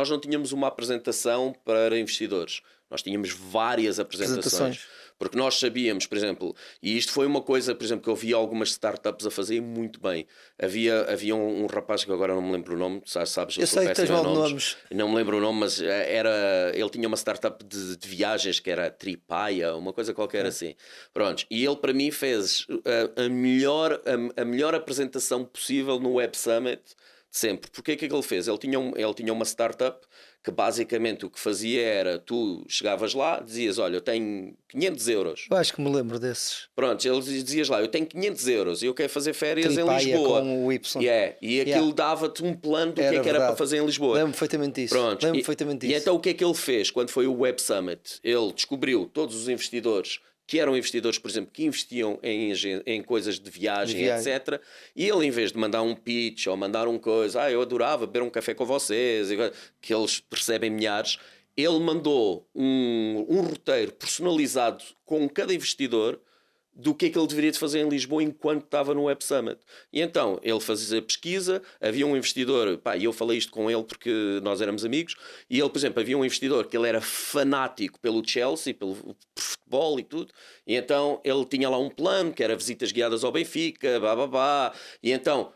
não tínhamos uma apresentação para investidores. Nós tínhamos várias apresentações. Porque nós sabíamos, por exemplo, e isto foi uma coisa, por exemplo, que eu vi algumas startups a fazer muito bem. Havia um rapaz que agora não me lembro o nome, sabes? Eu sei que tens mal nomes. Não me lembro o nome, mas ele tinha uma startup de viagens que era Tripaia, uma coisa qualquer assim. Pronto, e ele para mim fez a melhor apresentação possível no Web Summit de sempre. Porque que ele fez? Ele tinha uma startup que basicamente o que fazia era, tu chegavas lá, dizias, olha, eu tenho 500 euros. Eu acho que me lembro desses. Pronto, ele dizias lá, eu tenho 500 euros e eu quero fazer férias em Lisboa. Com o Y. E aquilo dava-te um plano do que era para fazer em Lisboa. Lembro perfeitamente disso. Pronto. E então o que é que ele fez quando foi o Web Summit? Ele descobriu todos os investidores que eram investidores, por exemplo, que investiam em coisas de viagem, etc. E ele, em vez de mandar um pitch ou mandar um coisa, eu adorava beber um café com vocês, que eles percebem milhares, ele mandou um roteiro personalizado com cada investidor do que é que ele deveria de fazer em Lisboa enquanto estava no Web Summit. E então, ele fazia pesquisa, havia um investidor, e eu falei isto com ele porque nós éramos amigos, e ele, por exemplo, havia um investidor que ele era fanático pelo Chelsea, pelo futebol e tudo, e então ele tinha lá um plano, que era visitas guiadas ao Benfica, e então...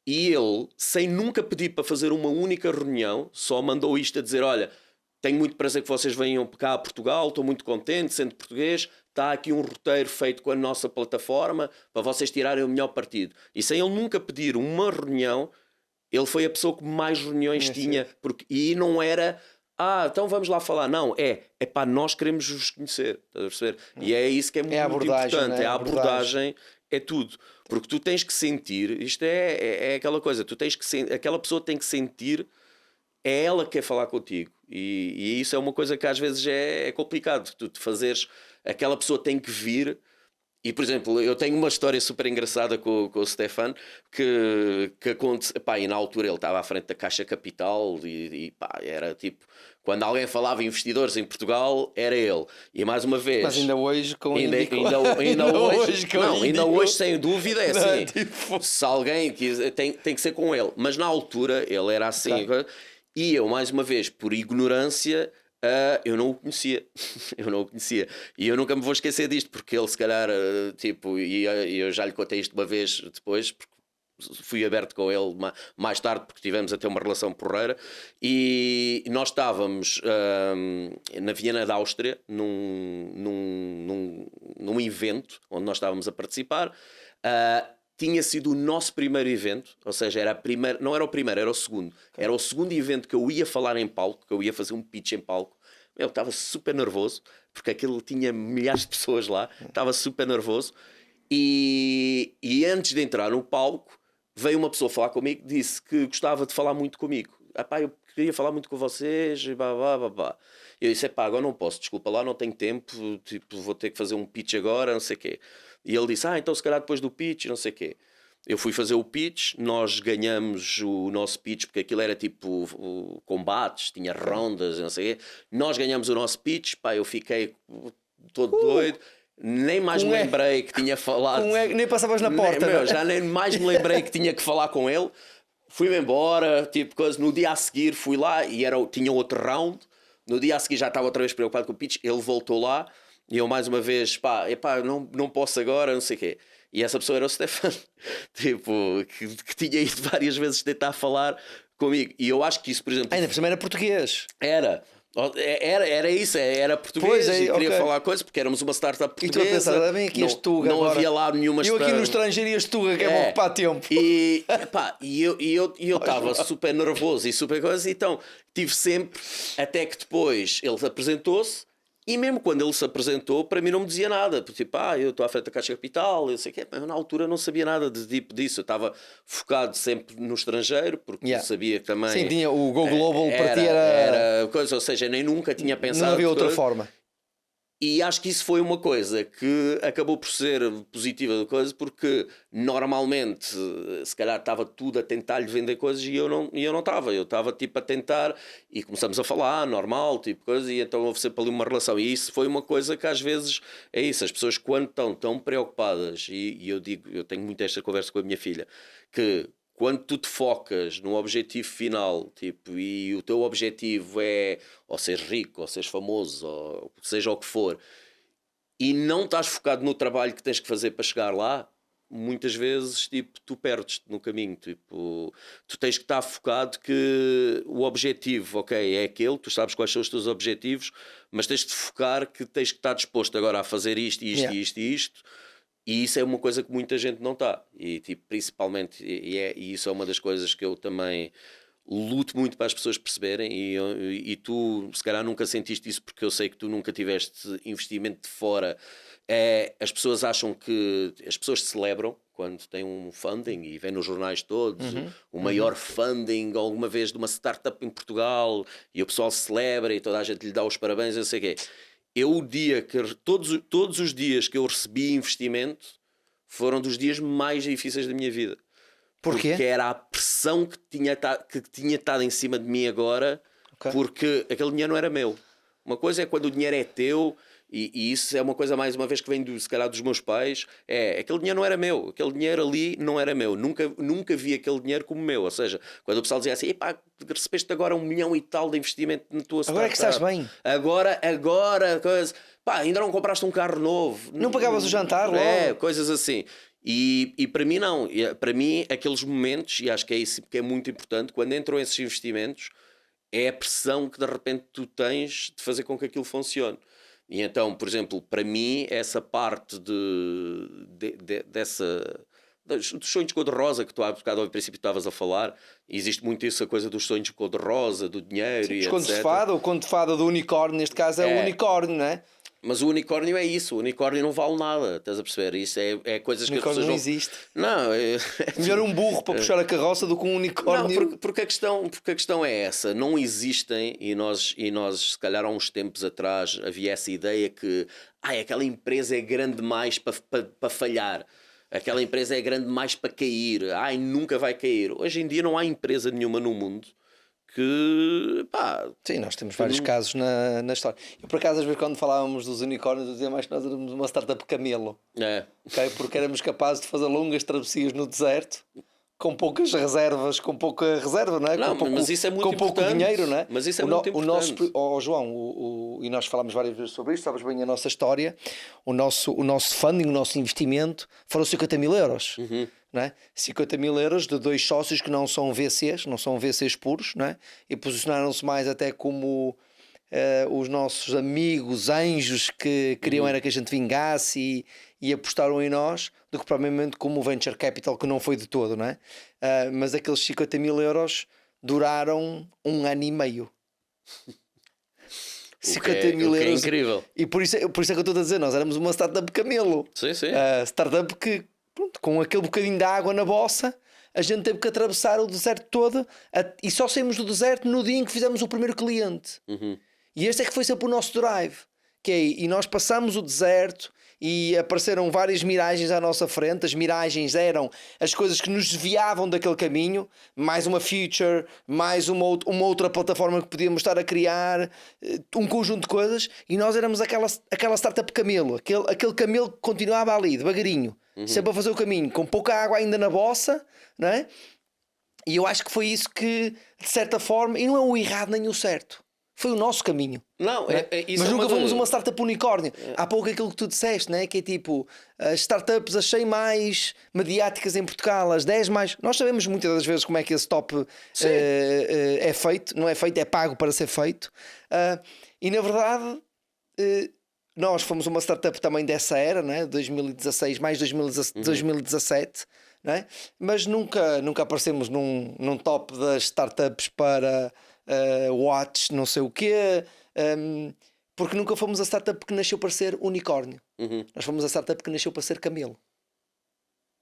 E ele, sem nunca pedir para fazer uma única reunião, só mandou isto a dizer, olha, tenho muito prazer que vocês venham cá a Portugal, estou muito contente, sendo português, está aqui um roteiro feito com a nossa plataforma para vocês tirarem o melhor partido. E sem ele nunca pedir uma reunião, ele foi a pessoa que mais reuniões tinha. E não era, então vamos lá falar. Não, pá, nós queremos vos conhecer. Estás a perceber? E é isso que é muito importante. É a abordagem, é tudo. Porque tu tens que sentir, isto é aquela coisa, aquela pessoa tem que sentir, é ela que quer falar contigo. E isso é uma coisa que às vezes é complicado. Tu fazeres, aquela pessoa tem que vir. E, por exemplo, eu tenho uma história super engraçada com o Stefan que aconteceu. E na altura ele estava à frente da Caixa Capital e era tipo, quando alguém falava em investidores em Portugal, era ele. E mais uma vez. Mas ainda hoje com ainda hoje, sem dúvida, é assim. Se alguém quiser, tem que ser com ele. Mas na altura ele era assim. Claro. E eu, mais uma vez, por ignorância, eu não o conhecia. E eu nunca me vou esquecer disto, porque ele, se calhar, e eu já lhe contei isto uma vez depois, porque fui aberto com ele mais tarde, porque tivemos até uma relação porreira. E nós estávamos na Viena da Áustria, num evento onde nós estávamos a participar. Tinha sido o nosso primeiro evento, ou seja, não era o primeiro, era o segundo. Era o segundo evento que eu ia falar em palco, que eu ia fazer um pitch em palco. Eu estava super nervoso, porque aquilo tinha milhares de pessoas lá, estava super nervoso. E antes de entrar no palco, veio uma pessoa falar comigo, disse que gostava de falar muito comigo. Eu queria falar muito com vocês, e eu disse, agora não posso, desculpa lá, não tenho tempo, vou ter que fazer um pitch agora, não sei o quê. E ele disse, então se calhar depois do pitch, não sei o quê. Eu fui fazer o pitch, nós ganhamos o nosso pitch, porque aquilo era tipo combates, tinha rondas, não sei o quê. Nós ganhamos o nosso pitch, eu fiquei todo doido. Nem mais me lembrei que tinha falado. Nem passavas na porta. Já nem mais me lembrei que tinha que falar com ele. Fui-me embora, no dia a seguir fui lá e tinha outro round. No dia a seguir já estava outra vez preocupado com o pitch. Ele voltou lá e eu mais uma vez, não posso agora, não sei o quê. E essa pessoa era o Stefan, que tinha ido várias vezes tentar falar comigo. E eu acho que isso, por exemplo... Ainda por cima era português. Era isso, era português e queria falar coisas, porque éramos uma startup portuguesa. E tu a pensar, bem aqui este Tuga não agora. Havia lá nenhuma Eu aqui no estrangeiro e este Tuga que é ocupar tempo. E eu estava super nervoso e super coisa, então tive sempre, até que depois ele apresentou-se E mesmo quando ele se apresentou, para mim não me dizia nada. Tipo, eu estou à frente da Caixa Capital, eu sei que mas na altura não sabia nada de tipo disso. Eu estava focado sempre no estrangeiro, porque sabia que também... Sim, tinha o Go Global para ti era coisa, ou seja, nem nunca tinha pensado... Não havia outra forma. E acho que isso foi uma coisa que acabou por ser positiva da coisa, porque normalmente, se calhar, estava tudo a tentar lhe vender coisas e eu não estava. Eu estava tipo a tentar e começamos a falar, normal, tipo coisa, e então houve sempre ali uma relação. E isso foi uma coisa que às vezes é isso, as pessoas quando estão tão preocupadas, e eu digo, eu tenho muito esta conversa com a minha filha, que quando tu te focas no objetivo final, tipo, e o teu objetivo é ou seres rico, ou seres famoso, ou seja o que for, e não estás focado no trabalho que tens que fazer para chegar lá, muitas vezes tipo, tu perdes-te no caminho. Tipo, tu tens que estar focado que o objetivo, ok, é aquele, tu sabes quais são os teus objetivos, mas tens de focar que tens que estar disposto agora a fazer isto, isto. E isso é uma coisa que muita gente não está. E tipo, principalmente, e isso é uma das coisas que eu também luto muito para as pessoas perceberem. E tu, se calhar, nunca sentiste isso porque eu sei que tu nunca tiveste investimento de fora. As pessoas acham que as pessoas celebram quando têm um funding e vêm nos jornais todos o maior funding alguma vez de uma startup em Portugal, e o pessoal celebra e toda a gente lhe dá os parabéns, eu sei o quê. O dia que todos os dias que eu recebi investimento foram dos dias mais difíceis da minha vida. Porquê? Porque era a pressão que tinha estado em cima de mim agora, porque aquele dinheiro não era meu. Uma coisa é quando o dinheiro é teu, e isso é uma coisa, mais uma vez, que vem se calhar dos meus pais, aquele dinheiro não era meu, aquele dinheiro ali não era meu, nunca vi aquele dinheiro como meu. Ou seja, quando o pessoal dizia assim, recebeste agora 1 milhão e tal de investimento na tua startup, agora é que estás bem, agora coisa, ainda não compraste um carro novo, não pagavas o jantar logo, coisas assim. E para mim não, para mim aqueles momentos, e acho que é isso que é muito importante, quando entram esses investimentos, é a pressão que de repente tu tens de fazer com que aquilo funcione. E então, por exemplo, para mim, essa parte dos sonhos cor-de-rosa que tu há bocado ao princípio estavas a falar, existe muito essa coisa dos sonhos cor-de-rosa, do dinheiro, sim, e contos de fada, ou conto de fada do unicórnio, neste caso é o unicórnio, não é? Mas o unicórnio é isso, o unicórnio não vale nada, estás a perceber? Isso é coisas que as pessoas não existe. Não, melhor um burro para puxar a carroça do que um unicórnio. Não, porque a questão é essa, não existem, e nós se calhar há uns tempos atrás havia essa ideia que aquela empresa é grande demais para falhar. Aquela empresa é grande demais para cair. Nunca vai cair. Hoje em dia não há empresa nenhuma no mundo que, sim, nós temos vários casos na história. Eu, por acaso, às vezes, quando falávamos dos unicórnios, eu dizia mais que nós éramos uma startup camelo. Okay? Porque éramos capazes de fazer longas travessias no deserto com poucas reservas, com pouca reserva, não é? Não, mas isso é muito com pouco dinheiro, não é? Mas isso é muito importante. João, e nós falámos várias vezes sobre isto, sabes bem a nossa história, o nosso funding, o nosso investimento foram 50 mil euros. Não é? 50 mil euros de 2 sócios que não são VCs puros, não é? E posicionaram-se mais até como os nossos amigos anjos que queriam era que a gente vingasse e apostaram em nós, do que provavelmente como o Venture Capital, que não foi de todo, não é? Mas aqueles 50 mil euros duraram 1 ano e meio. 50 mil euros. É incrível. E por isso é que eu estou a dizer, nós éramos uma startup camelo. Sim. Startup que, pronto, com aquele bocadinho de água na bossa, a gente teve que atravessar o deserto todo e só saímos do deserto no dia em que fizemos o primeiro cliente. E este é que foi sempre o nosso drive. E nós passamos o deserto e apareceram várias miragens à nossa frente. As miragens eram as coisas que nos desviavam daquele caminho, mais uma feature, mais uma outra plataforma que podíamos estar a criar, um conjunto de coisas, e nós éramos aquela startup camelo, aquele camelo que continuava ali, devagarinho, sempre a fazer o caminho, com pouca água ainda na bossa, não é? E eu acho que foi isso que, de certa forma, e não é o errado nem o certo, foi o nosso caminho. Não, mas nunca fomos uma startup unicórnio. Há pouco aquilo que tu disseste, né? Que é tipo, as startups as 100 mais mediáticas em Portugal, as 10 mais. Nós sabemos muitas das vezes como é que esse top é feito, não é feito, é pago para ser feito. E na verdade, nós fomos uma startup também dessa era, né? 2016 mais 2017, né? Mas nunca aparecemos num top das startups para watch, não sei o quê. Porque nunca fomos a startup que nasceu para ser unicórnio. Nós fomos a startup que nasceu para ser camelo.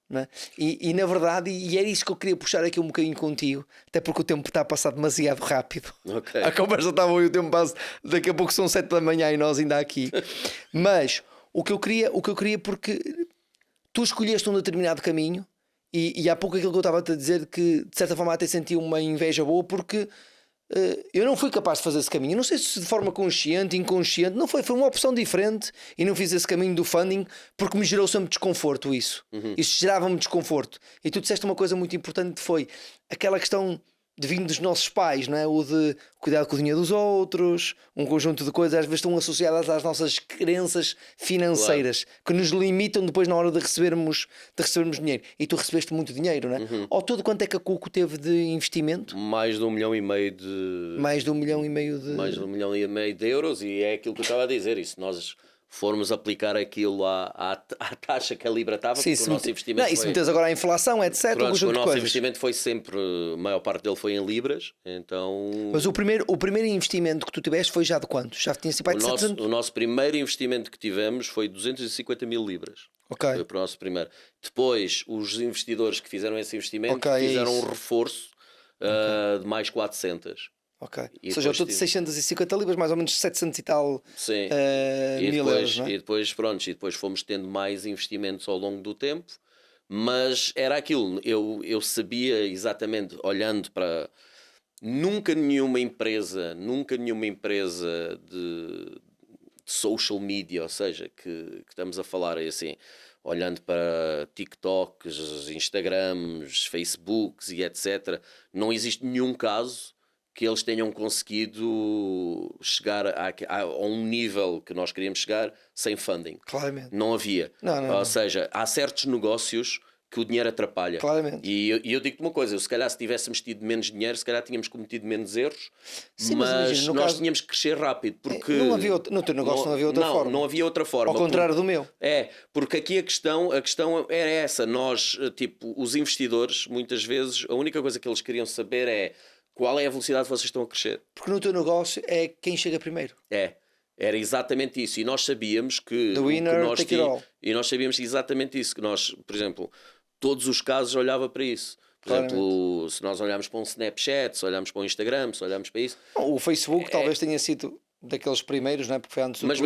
Não é? E na verdade, e era isso que eu queria puxar aqui um bocadinho contigo, até porque o tempo está a passar demasiado rápido. Okay. A conversa está boa e o tempo passa, daqui a pouco são 7 da manhã e nós ainda aqui. Mas o que eu queria, porque tu escolheste um determinado caminho, e há pouco aquilo que eu estava a te dizer, que de certa forma até senti uma inveja boa, porque eu não fui capaz de fazer esse caminho. Eu não sei se de forma consciente, inconsciente, não foi uma opção diferente, e não fiz esse caminho do funding porque me gerou sempre desconforto isso. Isso gerava-me desconforto. E tu disseste uma coisa muito importante, foi aquela questão de vindo dos nossos pais, não é? O de cuidar com o dinheiro dos outros, um conjunto de coisas às vezes estão associadas às nossas crenças financeiras, claro, que nos limitam depois na hora de recebermos dinheiro. E tu recebeste muito dinheiro, não é? Ao todo, quanto é que a Cuco teve de investimento? Mais de 1,5 milhão de... Mais de 1,5 milhão de... Mais de 1,5 milhão de euros, e é aquilo que eu estava a dizer, e se nós formos aplicar aquilo à taxa que a Libra estava, sim, porque o nosso investimento foi... E se metes agora a inflação, etc. Pronto, o nosso investimento foi sempre, a maior parte dele foi em Libras, então... Mas o primeiro investimento que tu tiveste foi já de quanto? Já tinha sido de 700? O nosso primeiro investimento que tivemos foi 250 mil libras. Okay. Foi para o nosso primeiro. Depois, os investidores que fizeram esse investimento fizeram um reforço de mais 400. Ok. Ou seja, eu estou de 650 libras, mais ou menos 700 e tal mil euros, não é? E depois fomos tendo mais investimentos ao longo do tempo, mas era aquilo, eu sabia exatamente, olhando para... Nunca nenhuma empresa de social media, ou seja, que estamos a falar assim, olhando para TikToks, Instagrams, Facebooks e etc., não existe nenhum caso que eles tenham conseguido chegar a um nível que nós queríamos chegar sem funding. Claramente. Não havia. Ou seja, há certos negócios que o dinheiro atrapalha. Claramente. E eu digo-te uma coisa, se calhar se tivéssemos tido menos dinheiro, se calhar tínhamos cometido menos erros. Sim, mas imagina, nós tínhamos que crescer rápido. Porque não havia no teu negócio não havia outra forma. Não havia outra forma. Ao contrário do meu. Porque aqui a questão era essa. Nós, tipo, os investidores, muitas vezes, a única coisa que eles queriam saber é qual é a velocidade que vocês estão a crescer. Porque no teu negócio é quem chega primeiro. Era exatamente isso. E nós sabíamos que... The winner, take it all. E nós sabíamos exatamente isso. Que nós, por exemplo, todos os casos olhava para isso. Por exemplo, se nós olharmos para um Snapchat, se olharmos para um Instagram, se olharmos para isso... O Facebook talvez tenha sido daqueles primeiros, não é? Porque foi antes do Twitter.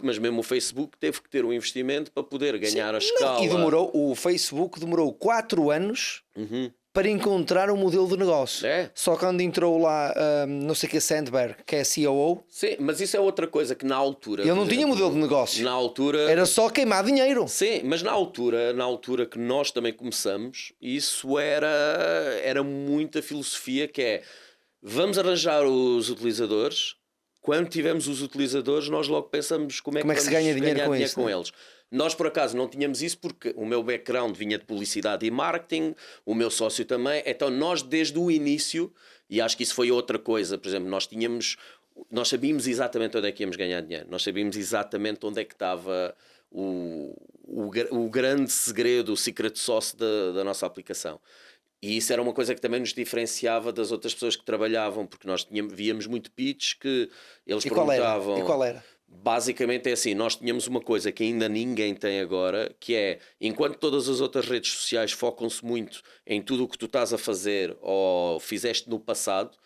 Mas mesmo o Facebook teve que ter um investimento para poder ganhar a escala. E o Facebook demorou 4 anos... para encontrar um modelo de negócio. Só quando entrou lá, não sei o que, Sandberg, que é COO. Sim, mas isso é outra coisa que na altura... Ele não tinha modelo de negócio. Na altura... Era só queimar dinheiro. Sim, mas na altura que nós também começamos, isso era muita filosofia, que é, vamos arranjar os utilizadores, quando tivermos os utilizadores, nós logo pensamos como é que se ganha dinheiro com eles. Nós, por acaso, não tínhamos isso porque o meu background vinha de publicidade e marketing, o meu sócio também. Então, nós, desde o início, e acho que isso foi outra coisa, por exemplo, nós sabíamos exatamente onde é que íamos ganhar dinheiro. Nós sabíamos exatamente onde é que estava o grande segredo, o secret sauce da nossa aplicação. E isso era uma coisa que também nos diferenciava das outras pessoas que trabalhavam, porque nós víamos muito pitch que eles perguntavam... E qual era? Basicamente é assim, nós tínhamos uma coisa que ainda ninguém tem agora, que é, enquanto todas as outras redes sociais focam-se muito em tudo o que tu estás a fazer ou fizeste no passado,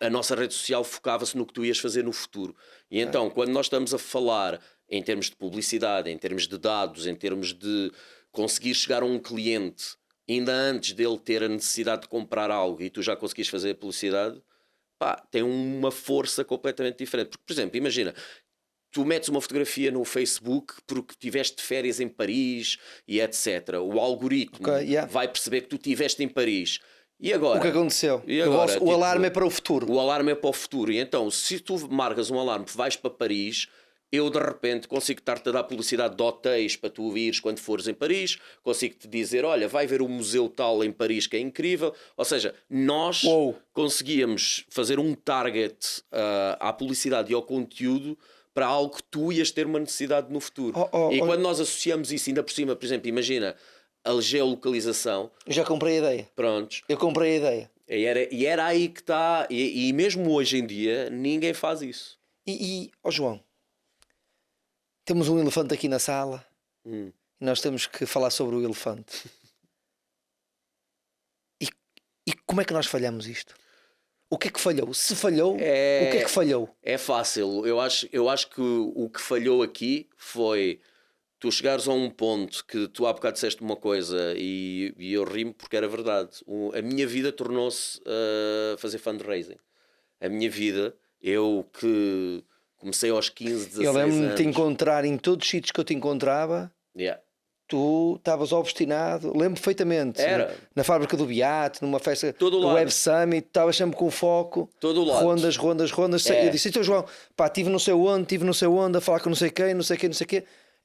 a nossa rede social focava-se no que tu ias fazer no futuro. E então, quando nós estamos a falar em termos de publicidade, em termos de dados, em termos de conseguir chegar a um cliente ainda antes dele ter a necessidade de comprar algo e tu já conseguiste fazer a publicidade, tem uma força completamente diferente. Porque, por exemplo, imagina... Tu metes uma fotografia no Facebook porque tiveste férias em Paris e etc. O algoritmo vai perceber que tu estiveste em Paris. E agora? O que aconteceu? O alarme é para o futuro. O alarme é para o futuro. E então, se tu marcas um alarme que vais para Paris, eu de repente consigo estar-te a dar publicidade de hotéis para tu ires quando fores em Paris, consigo-te dizer, olha, vai ver o museu tal em Paris que é incrível. Ou seja, nós conseguíamos fazer um target à publicidade e ao conteúdo para algo que tu ias ter uma necessidade no futuro. Quando nós associamos isso, ainda por cima, por exemplo, imagina a geolocalização. Eu já comprei a ideia. Prontos. Eu comprei a ideia. E era aí que está. E mesmo hoje em dia, ninguém faz isso. Ó João, temos um elefante aqui na sala e nós temos que falar sobre o elefante. E como é que nós falhamos isto? O que é que falhou? Se falhou, o que é que falhou? É fácil. Eu acho que o que falhou aqui foi tu chegares a um ponto que tu há bocado disseste uma coisa e eu rimo porque era verdade. A minha vida tornou-se fazer fundraising. A minha vida, eu que comecei aos 15, 16 anos. Eu lembro-me de te encontrar em todos os sítios que eu te encontrava. Tu estavas obstinado, lembro perfeitamente. Era. Na fábrica do Beato, numa festa do Web Summit, estavas sempre com foco. Todo lado. Rondas. Eu disse, então João, pá, estive não sei onde, a falar com não sei quem.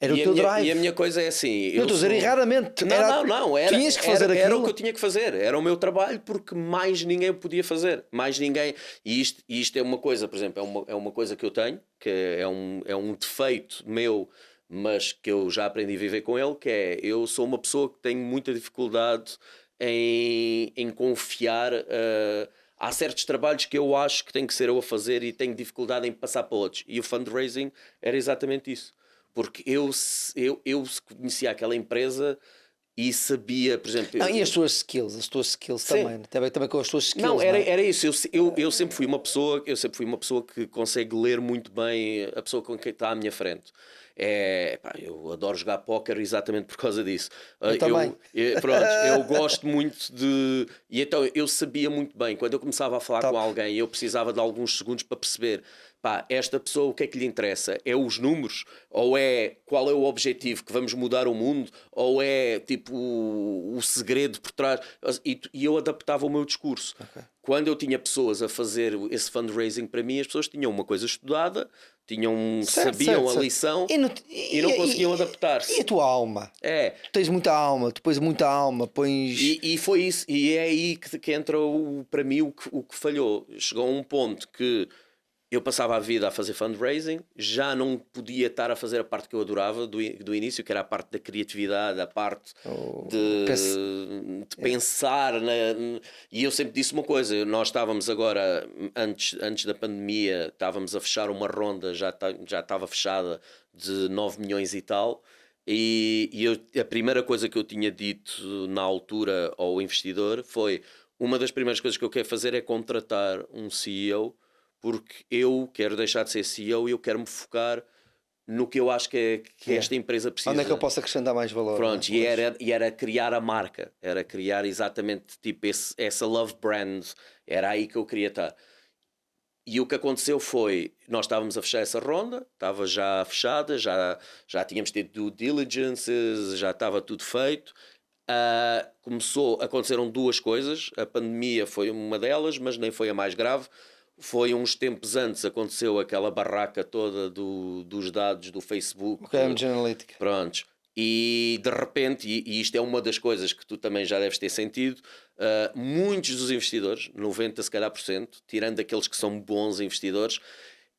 Era o teu drive. E a minha coisa é assim. Não estou a dizer erradamente. Não. Tinhas que fazer aquilo. Era o que eu tinha que fazer. Era o meu trabalho porque mais ninguém podia fazer. Mais ninguém. E isto é uma coisa, por exemplo, é uma coisa que eu tenho, que é um defeito meu, mas que eu já aprendi a viver com ele, que é, eu sou uma pessoa que tenho muita dificuldade em confiar. Há certos trabalhos que eu acho que tenho que ser eu a fazer e tenho dificuldade em passar para outros. E o fundraising era exatamente isso. Porque eu conhecia aquela empresa e sabia, por exemplo... E as tuas skills também com as tuas skills. Não, era isso. Eu sempre fui uma pessoa que consegue ler muito bem a pessoa com quem está à minha frente. Eu adoro jogar póquer exatamente por causa disso. Eu também. Eu gosto muito de... E então eu sabia muito bem, quando eu começava a falar com alguém, eu precisava de alguns segundos para perceber, esta pessoa, o que é que lhe interessa? É os números? Ou qual é o objetivo? Que vamos mudar o mundo? Ou é tipo o segredo por trás? E eu adaptava o meu discurso. Okay. Quando eu tinha pessoas a fazer esse fundraising para mim, as pessoas tinham uma coisa estudada, sabiam a lição e não conseguiam adaptar-se. E a tua alma? Tu tens muita alma, tu pões muita alma, pões... E foi isso, e é aí que entra para mim o que falhou. Chegou a um ponto que eu passava a vida a fazer fundraising, já não podia estar a fazer a parte que eu adorava do início, que era a parte da criatividade, a parte de pensar. E eu sempre disse uma coisa, nós estávamos agora, antes da pandemia, estávamos a fechar uma ronda, já estava fechada, de 9 milhões e tal, a primeira coisa que eu tinha dito na altura ao investidor foi, uma das primeiras coisas que eu quero fazer é contratar um CEO, porque eu quero deixar de ser CEO e eu quero me focar no que eu acho que esta empresa precisa. Onde é que eu posso acrescentar mais valor? Pronto, e era criar a marca, era criar exatamente tipo essa love brand, era aí que eu queria estar. E o que aconteceu foi, nós estávamos a fechar essa ronda, estava já fechada, já tínhamos tido due diligences, já estava tudo feito. Aconteceram duas coisas, a pandemia foi uma delas, mas nem foi a mais grave. Foi uns tempos antes, aconteceu aquela barraca toda dos dados do Facebook. Cambridge Analytica. Prontos. E de repente, e isto é uma das coisas que tu também já deves ter sentido, muitos dos investidores, 90% se calhar, tirando aqueles que são bons investidores,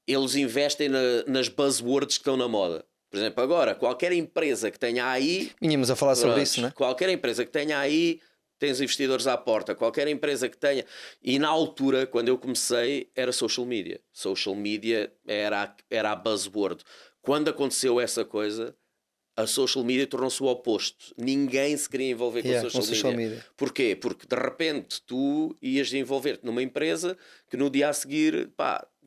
eles investem nas buzzwords que estão na moda. Por exemplo, agora, qualquer empresa que tenha aí... Vinhamos a falar sobre isso, não é? Qualquer empresa que tenha aí... Tens investidores à porta, qualquer empresa que tenha. E na altura, quando eu comecei, era social media. Social media era a buzzword. Quando aconteceu essa coisa, a social media tornou-se o oposto. Ninguém se queria envolver com a social media. Porquê? Porque de repente tu ias envolver-te numa empresa que no dia a seguir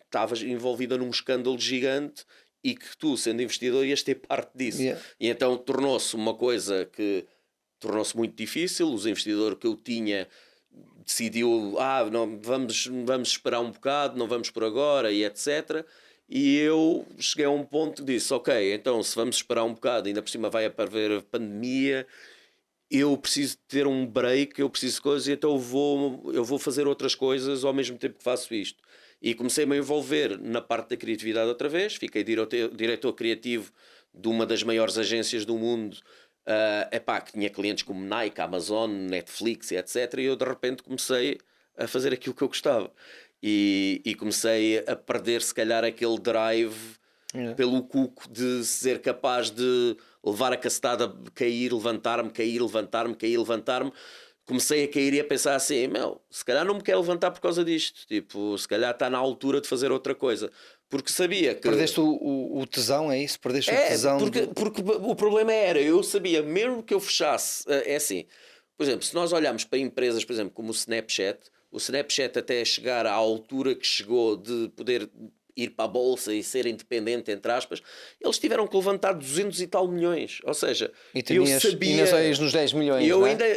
estavas envolvida num escândalo gigante e que tu, sendo investidor, ias ter parte disso. E então tornou-se uma coisa que... tornou-se muito difícil, os investidores que eu tinha decidiu, não, vamos esperar um bocado, não vamos por agora e etc. E eu cheguei a um ponto que disse, ok, então se vamos esperar um bocado, ainda por cima vai haver a pandemia, eu preciso ter um break, eu preciso de coisas, então eu vou fazer outras coisas ao mesmo tempo que faço isto. E comecei-me a envolver na parte da criatividade outra vez, fiquei diretor criativo de uma das maiores agências do mundo, que tinha clientes como Nike, Amazon, Netflix, etc. E eu de repente comecei a fazer aquilo que eu gostava e comecei a perder se calhar aquele drive pelo cuco de ser capaz de levar a cacetada, cair, levantar-me, comecei a cair e a pensar assim, se calhar não me quero levantar por causa disto, tipo, se calhar está na altura de fazer outra coisa, Porque sabia que... Perdeste o tesão, é isso? Perdeste o tesão porque o problema era, eu sabia, mesmo que eu fechasse, é assim, por exemplo, se nós olharmos para empresas, por exemplo, como o Snapchat até chegar à altura que chegou de poder ir para a bolsa e ser independente, entre aspas, eles tiveram que levantar 200 e tal milhões. Ou seja, eu sabia... E nos 10 milhões,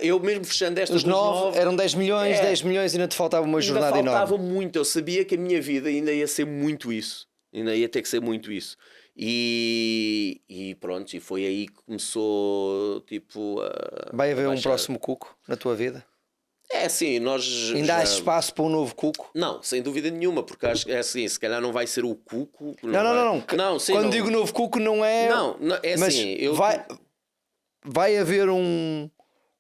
eu mesmo fechando esta... Os 9 eram 10 milhões, 10 milhões e ainda te faltava uma jornada enorme. Ainda faltava muito. Eu sabia que a minha vida ainda ia ser muito isso. Ainda ia ter que ser muito isso. E pronto, e foi aí que começou, tipo... Vai haver um próximo Cuco na tua vida? É assim, nós... Ainda há espaço para um novo Cuco? Não, sem dúvida nenhuma, porque acho que é assim, se calhar não vai ser o Cuco... Não. Quando digo novo Cuco não é... Não, é assim... Vai haver um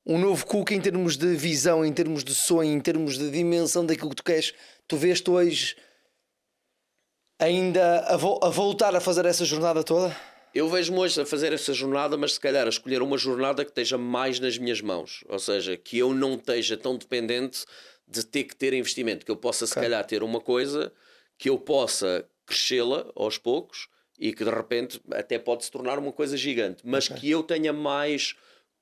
novo Cuco em termos de visão, em termos de sonho, em termos de dimensão daquilo que tu queres. Tu vês-te hoje ainda a voltar a fazer essa jornada toda? Eu vejo-me hoje a fazer essa jornada, mas se calhar a escolher uma jornada que esteja mais nas minhas mãos. Ou seja, que eu não esteja tão dependente de ter que ter investimento. Que eu possa, se calhar, ter uma coisa que eu possa crescê-la aos poucos e que de repente até pode se tornar uma coisa gigante. Mas que eu tenha mais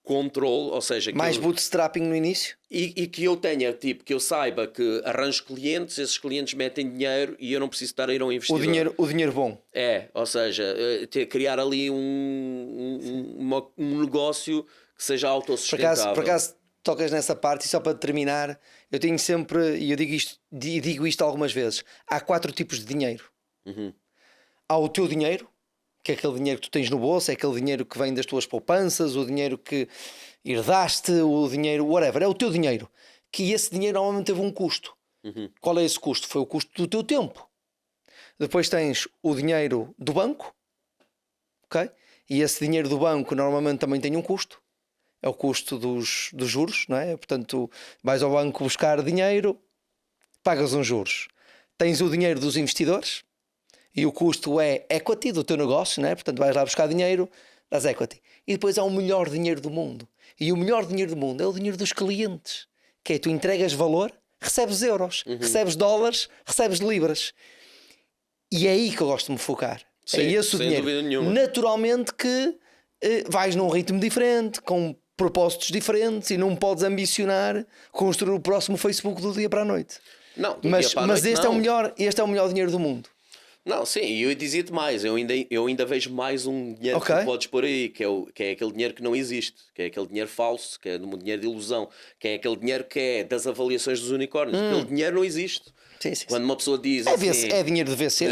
controle, ou seja... Mais bootstrapping no início? E que eu tenha, tipo, que eu saiba que arranjo clientes, esses clientes metem dinheiro e eu não preciso estar a ir a um investidor. O dinheiro bom. Ou seja, criar ali um negócio que seja autossustentável. Por acaso tocas nessa parte, e só para terminar, eu tenho sempre, e eu digo isto algumas vezes, há 4 tipos de dinheiro. Há o teu dinheiro, que é aquele dinheiro que tu tens no bolso, é aquele dinheiro que vem das tuas poupanças, o dinheiro que herdaste, o dinheiro, whatever, é o teu dinheiro. Que esse dinheiro normalmente teve um custo. Qual é esse custo? Foi o custo do teu tempo. Depois tens o dinheiro do banco, ok? E esse dinheiro do banco normalmente também tem um custo. É o custo dos juros, não é? Portanto, vais ao banco buscar dinheiro, pagas uns juros. Tens o dinheiro dos investidores, e o custo é equity do teu negócio, não é? Portanto, vais lá buscar dinheiro, dás equity. E depois há o melhor dinheiro do mundo. E o melhor dinheiro do mundo é o dinheiro dos clientes. Que é, tu entregas valor, recebes euros, recebes dólares, recebes libras. E é aí que eu gosto de me focar. Sim, é esse o dinheiro. Naturalmente que vais num ritmo diferente, com propósitos diferentes, e não podes ambicionar construir o próximo Facebook do dia para a noite. Não, mas este é o melhor dinheiro do mundo. Não, sim, e eu dizia-te mais, eu ainda vejo mais um dinheiro que tu podes pôr aí, que é aquele dinheiro que não existe, que é aquele dinheiro falso, que é um dinheiro de ilusão, que é aquele dinheiro que é das avaliações dos unicórnios. Aquele dinheiro não existe. Sim. Quando uma pessoa diz é dinheiro de VC,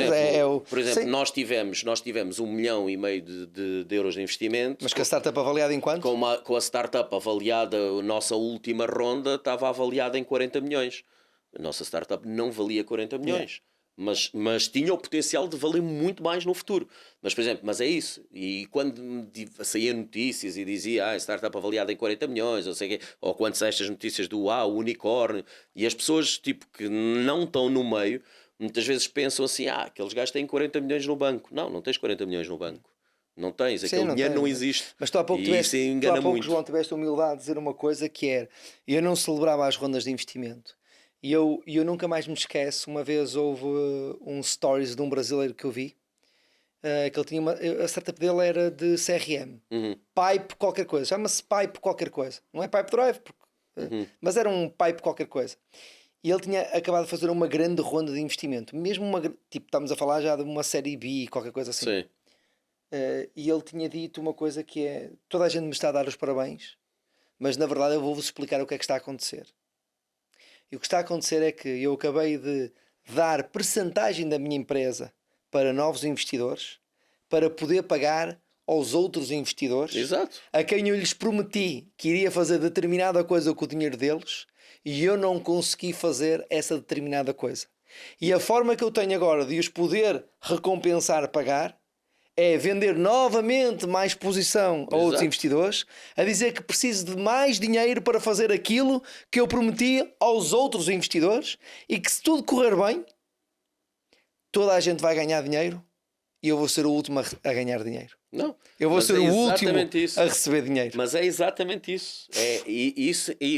por exemplo, nós tivemos 1,5 milhão de euros de investimento. Mas com a startup avaliada em quanto? Com a startup avaliada, a nossa última ronda estava avaliada em 40 milhões. A nossa startup não valia 40 milhões. Mas tinha o potencial de valer muito mais no futuro. Mas, por exemplo, é isso. E quando saíam notícias e dizia startup avaliada em 40 milhões, ou quando saem estas notícias do unicórnio, e as pessoas tipo, que não estão no meio, muitas vezes pensam assim, aqueles gajos têm 40 milhões no banco. Não tens 40 milhões no banco. Não tens, aquele dinheiro não existe. Mas tu há pouco, João, tiveste a humildade de dizer uma coisa que era: eu não celebrava as rondas de investimento. E eu nunca mais me esqueço, uma vez houve um stories de um brasileiro que eu vi, que ele tinha a startup dele era de CRM, Pipe qualquer coisa, chama-se Pipe qualquer coisa, não é Pipe Drive, mas era um Pipe qualquer coisa. E ele tinha acabado de fazer uma grande ronda de investimento, mesmo tipo, estamos a falar já de uma série B, qualquer coisa assim. Sim. E ele tinha dito uma coisa que é: toda a gente me está a dar os parabéns, mas na verdade eu vou-vos explicar o que é que está a acontecer. E o que está a acontecer é que eu acabei de dar percentagem da minha empresa para novos investidores, para poder pagar aos outros investidores. Exato. A quem eu lhes prometi que iria fazer determinada coisa com o dinheiro deles, e eu não consegui fazer essa determinada coisa. E a forma que eu tenho agora de os poder recompensar, pagar, é vender novamente mais posição a outros investidores, a dizer que preciso de mais dinheiro para fazer aquilo que eu prometi aos outros investidores, e que se tudo correr bem, toda a gente vai ganhar dinheiro e eu vou ser o último a ganhar dinheiro. Não, eu vou ser o último a receber dinheiro. Mas é exatamente isso.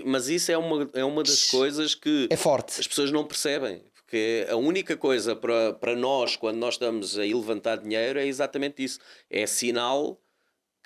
Mas isso é uma das coisas que é forte. As pessoas não percebem. porque a única coisa para nós, quando nós estamos a levantar dinheiro, é exatamente isso. É sinal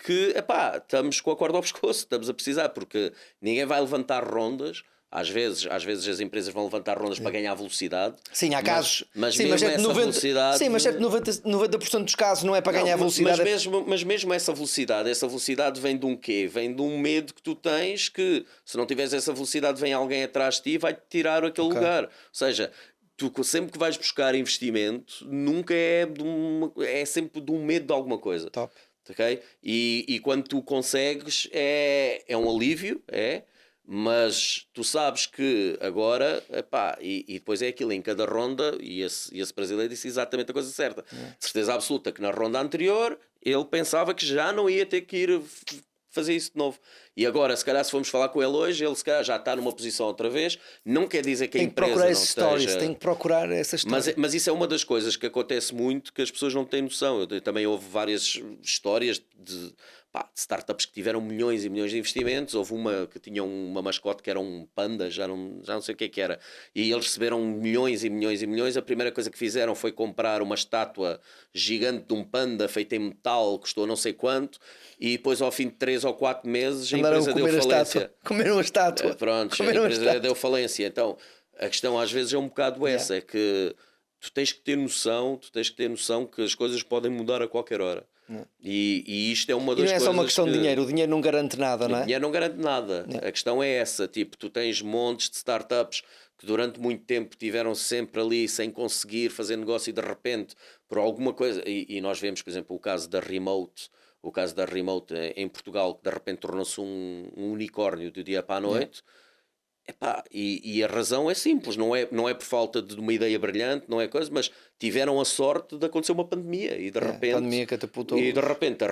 que, estamos com a corda ao pescoço, estamos a precisar, porque ninguém vai levantar rondas. Às vezes as empresas vão levantar rondas para ganhar velocidade. Sim, há casos. Mas sim, mesmo essa velocidade. Sim, mas 90% dos casos não é para ganhar velocidade. Mas mesmo essa velocidade vem de um quê? Vem de um medo que tu tens que, se não tiveres essa velocidade, vem alguém atrás de ti e vai-te tirar aquele lugar. Ou seja, tu sempre que vais buscar investimento, nunca é sempre de um medo de alguma coisa. Top. Okay? E quando tu consegues, é um alívio, mas tu sabes que agora, e depois é aquilo, em cada ronda, e esse brasileiro disse exatamente a coisa certa. De certeza absoluta que na ronda anterior ele pensava que já não ia ter que ir fazer isso de novo. E agora, se calhar, se formos falar com ele hoje, ele se calhar já está numa posição outra vez. Não quer dizer que a empresa não esteja... Tem que procurar essa história. Mas isso é uma das coisas que acontece muito, que as pessoas não têm noção. Eu também houve várias histórias de startups que tiveram milhões e milhões de investimentos. Houve uma que tinha uma mascote que era um panda, já não sei o que era. E eles receberam milhões e milhões e milhões. A primeira coisa que fizeram foi comprar uma estátua gigante de um panda feita em metal, custou não sei quanto. E depois, ao fim de 3 ou 4 meses, a empresa deu falência. Comeram a estátua. Pronto, a empresa deu falência. Então, a questão às vezes é um bocado essa, é que tu tens que ter noção que as coisas podem mudar a qualquer hora. E isto é uma das coisas. E não é só uma questão de dinheiro, o dinheiro não garante nada, não é? O dinheiro não garante nada. A questão é essa, tipo, tu tens montes de startups que durante muito tempo tiveram sempre ali sem conseguir fazer negócio e de repente, por alguma coisa, e nós vemos, por exemplo, o caso da Remote em Portugal, que de repente tornou-se um unicórnio do dia para a noite. E a razão é simples, não é por falta de uma ideia brilhante, não é coisa, mas tiveram a sorte de acontecer uma pandemia e de repente, a pandemia catapultou. E de repente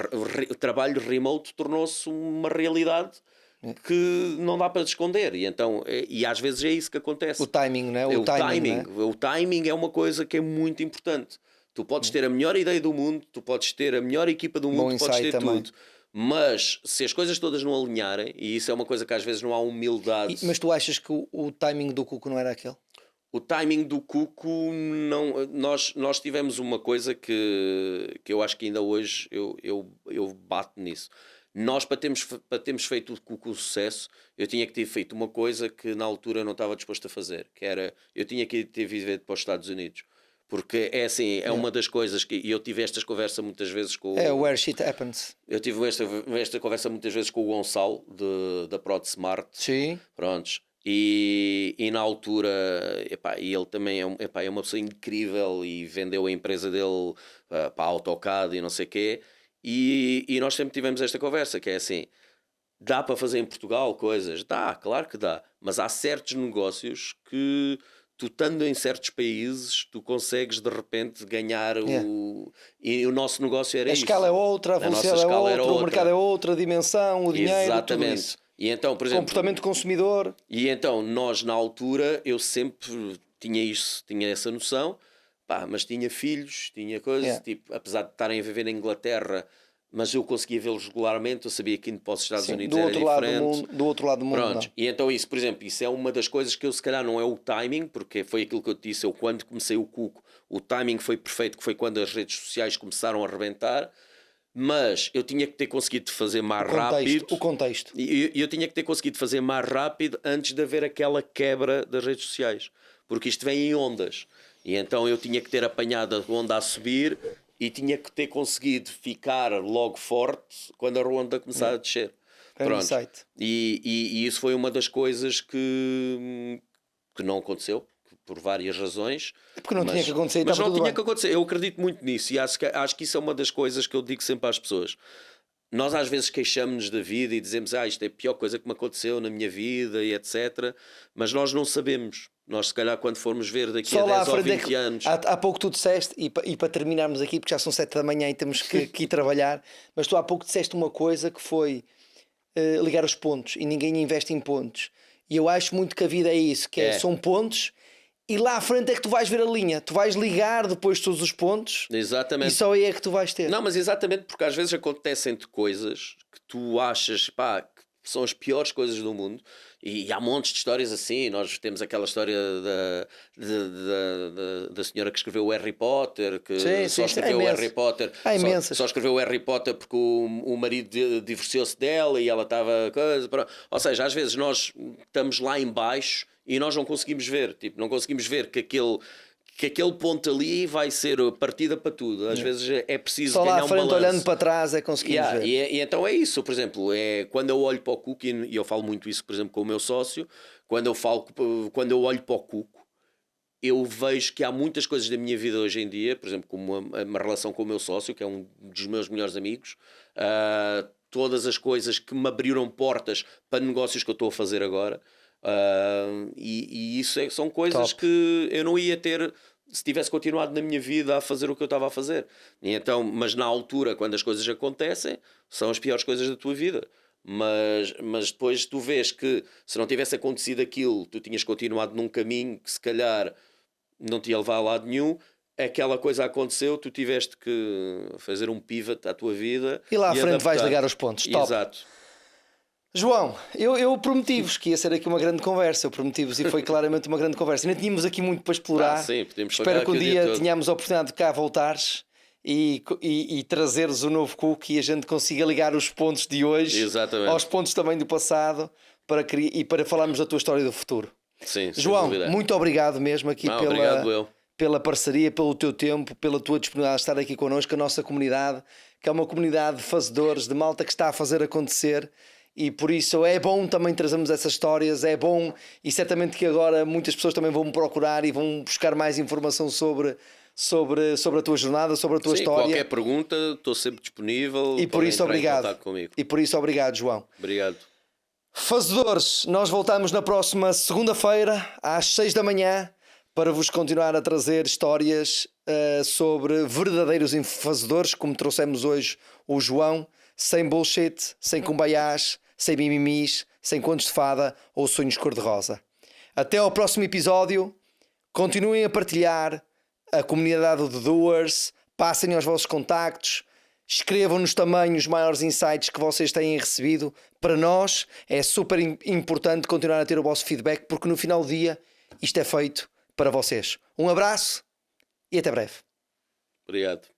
o trabalho remote tornou-se uma realidade que não dá para esconder, e às vezes é isso que acontece. O timing, não é? O timing é uma coisa que é muito importante. Tu podes ter a melhor ideia do mundo, tu podes ter a melhor equipa do mundo, podes ter também tudo. Mas se as coisas todas não alinharem, e isso é uma coisa que às vezes não há humildade... Mas tu achas que o timing do Cuco não era aquele? O timing do Cuco, não, nós tivemos uma coisa que eu acho que ainda hoje eu bato nisso. Nós, para termos feito o Cuco sucesso, eu tinha que ter feito uma coisa que na altura eu não estava disposto a fazer, que era, eu tinha que ter vivido para os Estados Unidos. Porque é assim, uma das coisas que eu tive esta conversa muitas vezes com where shit happens. Eu tive esta conversa muitas vezes com o Gonçalo da ProdSmart. Sim. Prontos. E na altura, e ele também é uma pessoa incrível e vendeu a empresa dele para a AutoCAD e não sei o quê. E nós sempre tivemos esta conversa, que é assim, dá para fazer em Portugal coisas? Dá, claro que dá. Mas há certos negócios que... tu estando em certos países, tu consegues de repente ganhar e o nosso negócio era isso. A escala é outra, a velocidade é outra, o mercado é outra, a dimensão, o dinheiro, exatamente. Tudo isso. E então, por exemplo, comportamento do consumidor. E então, nós na altura, eu sempre tinha essa noção, mas tinha filhos, tinha coisas, tipo, apesar de estarem a viver na Inglaterra, mas eu conseguia vê-los regularmente, eu sabia que indo para os Estados Unidos era diferente. Do outro lado do mundo. Pronto. E então isso, por exemplo, isso é uma das coisas que eu se calhar não é o timing, porque foi aquilo que eu te disse, eu quando comecei o Cuco, o timing foi perfeito, que foi quando as redes sociais começaram a arrebentar, mas eu tinha que ter conseguido fazer mais rápido. O contexto. E eu tinha que ter conseguido fazer mais rápido antes de haver aquela quebra das redes sociais, porque isto vem em ondas. E então eu tinha que ter apanhado a onda a subir e tinha que ter conseguido ficar logo forte quando a onda começar a descer. Pronto. E isso foi uma das coisas que não aconteceu, por várias razões. Porque não tinha que acontecer. Mas não tinha que acontecer. Eu acredito muito nisso e acho que isso é uma das coisas que eu digo sempre às pessoas. Nós às vezes queixamos-nos da vida e dizemos isto é a pior coisa que me aconteceu na minha vida e etc. Mas nós não sabemos. Nós se calhar quando formos ver daqui a 10 ou 20 anos... Há pouco tu disseste, e para terminarmos aqui, porque já são 7 da manhã e temos que ir trabalhar, mas tu há pouco disseste uma coisa que foi ligar os pontos, e ninguém investe em pontos. E eu acho muito que a vida é isso, que são pontos, e lá à frente é que tu vais ver a linha. Tu vais ligar depois todos os pontos. Exatamente. E só aí é que tu vais ter. Não, mas exatamente porque às vezes acontecem-te coisas que tu achas, são as piores coisas do mundo. E há montes de histórias assim. Nós temos aquela história da senhora que escreveu o Harry Potter, que só escreveu o Harry Potter. Só escreveu o Harry Potter porque o marido divorciou-se dela e ela estava... Ou seja, às vezes nós estamos lá em baixo e nós não conseguimos ver. Tipo, não conseguimos ver que aquele ponto ali vai ser partida para tudo. Às vezes é preciso só ganhar lá à frente, um balanço. olhando para trás é conseguir ver. E então é isso, por exemplo, quando eu olho para o Cuco, e eu falo muito isso, por exemplo, com o meu sócio, quando eu olho para o Cuco, eu vejo que há muitas coisas da minha vida hoje em dia, por exemplo, como uma relação com o meu sócio, que é um dos meus melhores amigos, todas as coisas que me abriram portas para negócios que eu estou a fazer agora. E isso são coisas que eu não ia ter se tivesse continuado na minha vida a fazer o que eu estava a fazer. E então, mas na altura, quando as coisas acontecem, são as piores coisas da tua vida. Mas depois tu vês que se não tivesse acontecido aquilo, tu tinhas continuado num caminho que se calhar não te ia levar a lado nenhum. Aquela coisa aconteceu, tu tiveste que fazer um pivot à tua vida e lá à frente vais ligar os pontos. Top. Exato. João, eu prometi-vos que ia ser aqui uma grande conversa. Eu prometi-vos e foi claramente uma grande conversa. Ainda tínhamos aqui muito para explorar. Sim, podemos Espero que um dia tenhamos a oportunidade de cá voltares e trazeres o novo Cuco e a gente consiga ligar os pontos de hoje aos pontos também do passado para falarmos da tua história do futuro. Sim, João, muito obrigado mesmo aqui pela parceria, pelo teu tempo, pela tua disponibilidade de estar aqui connosco, a nossa comunidade, que é uma comunidade de fazedores, de malta que está a fazer acontecer. E por isso é bom também trazermos essas histórias, é bom, e certamente que agora muitas pessoas também vão me procurar e vão buscar mais informação sobre a tua jornada, sobre a tua história. Qualquer pergunta, estou sempre disponível. E por isso obrigado. E por isso obrigado, João. Obrigado. Fazedores, nós voltamos na próxima segunda-feira às 6 da manhã para vos continuar a trazer histórias sobre verdadeiros fazedores, como trouxemos hoje o João, sem bullshit, sem cumbaiás, sem mimimis, sem contos de fada ou sonhos cor-de-rosa. Até ao próximo episódio. Continuem a partilhar a comunidade de Doers, passem aos vossos contactos, escrevam-nos também os maiores insights que vocês têm recebido. Para nós é super importante continuar a ter o vosso feedback, porque no final do dia isto é feito para vocês. Um abraço e até breve. Obrigado.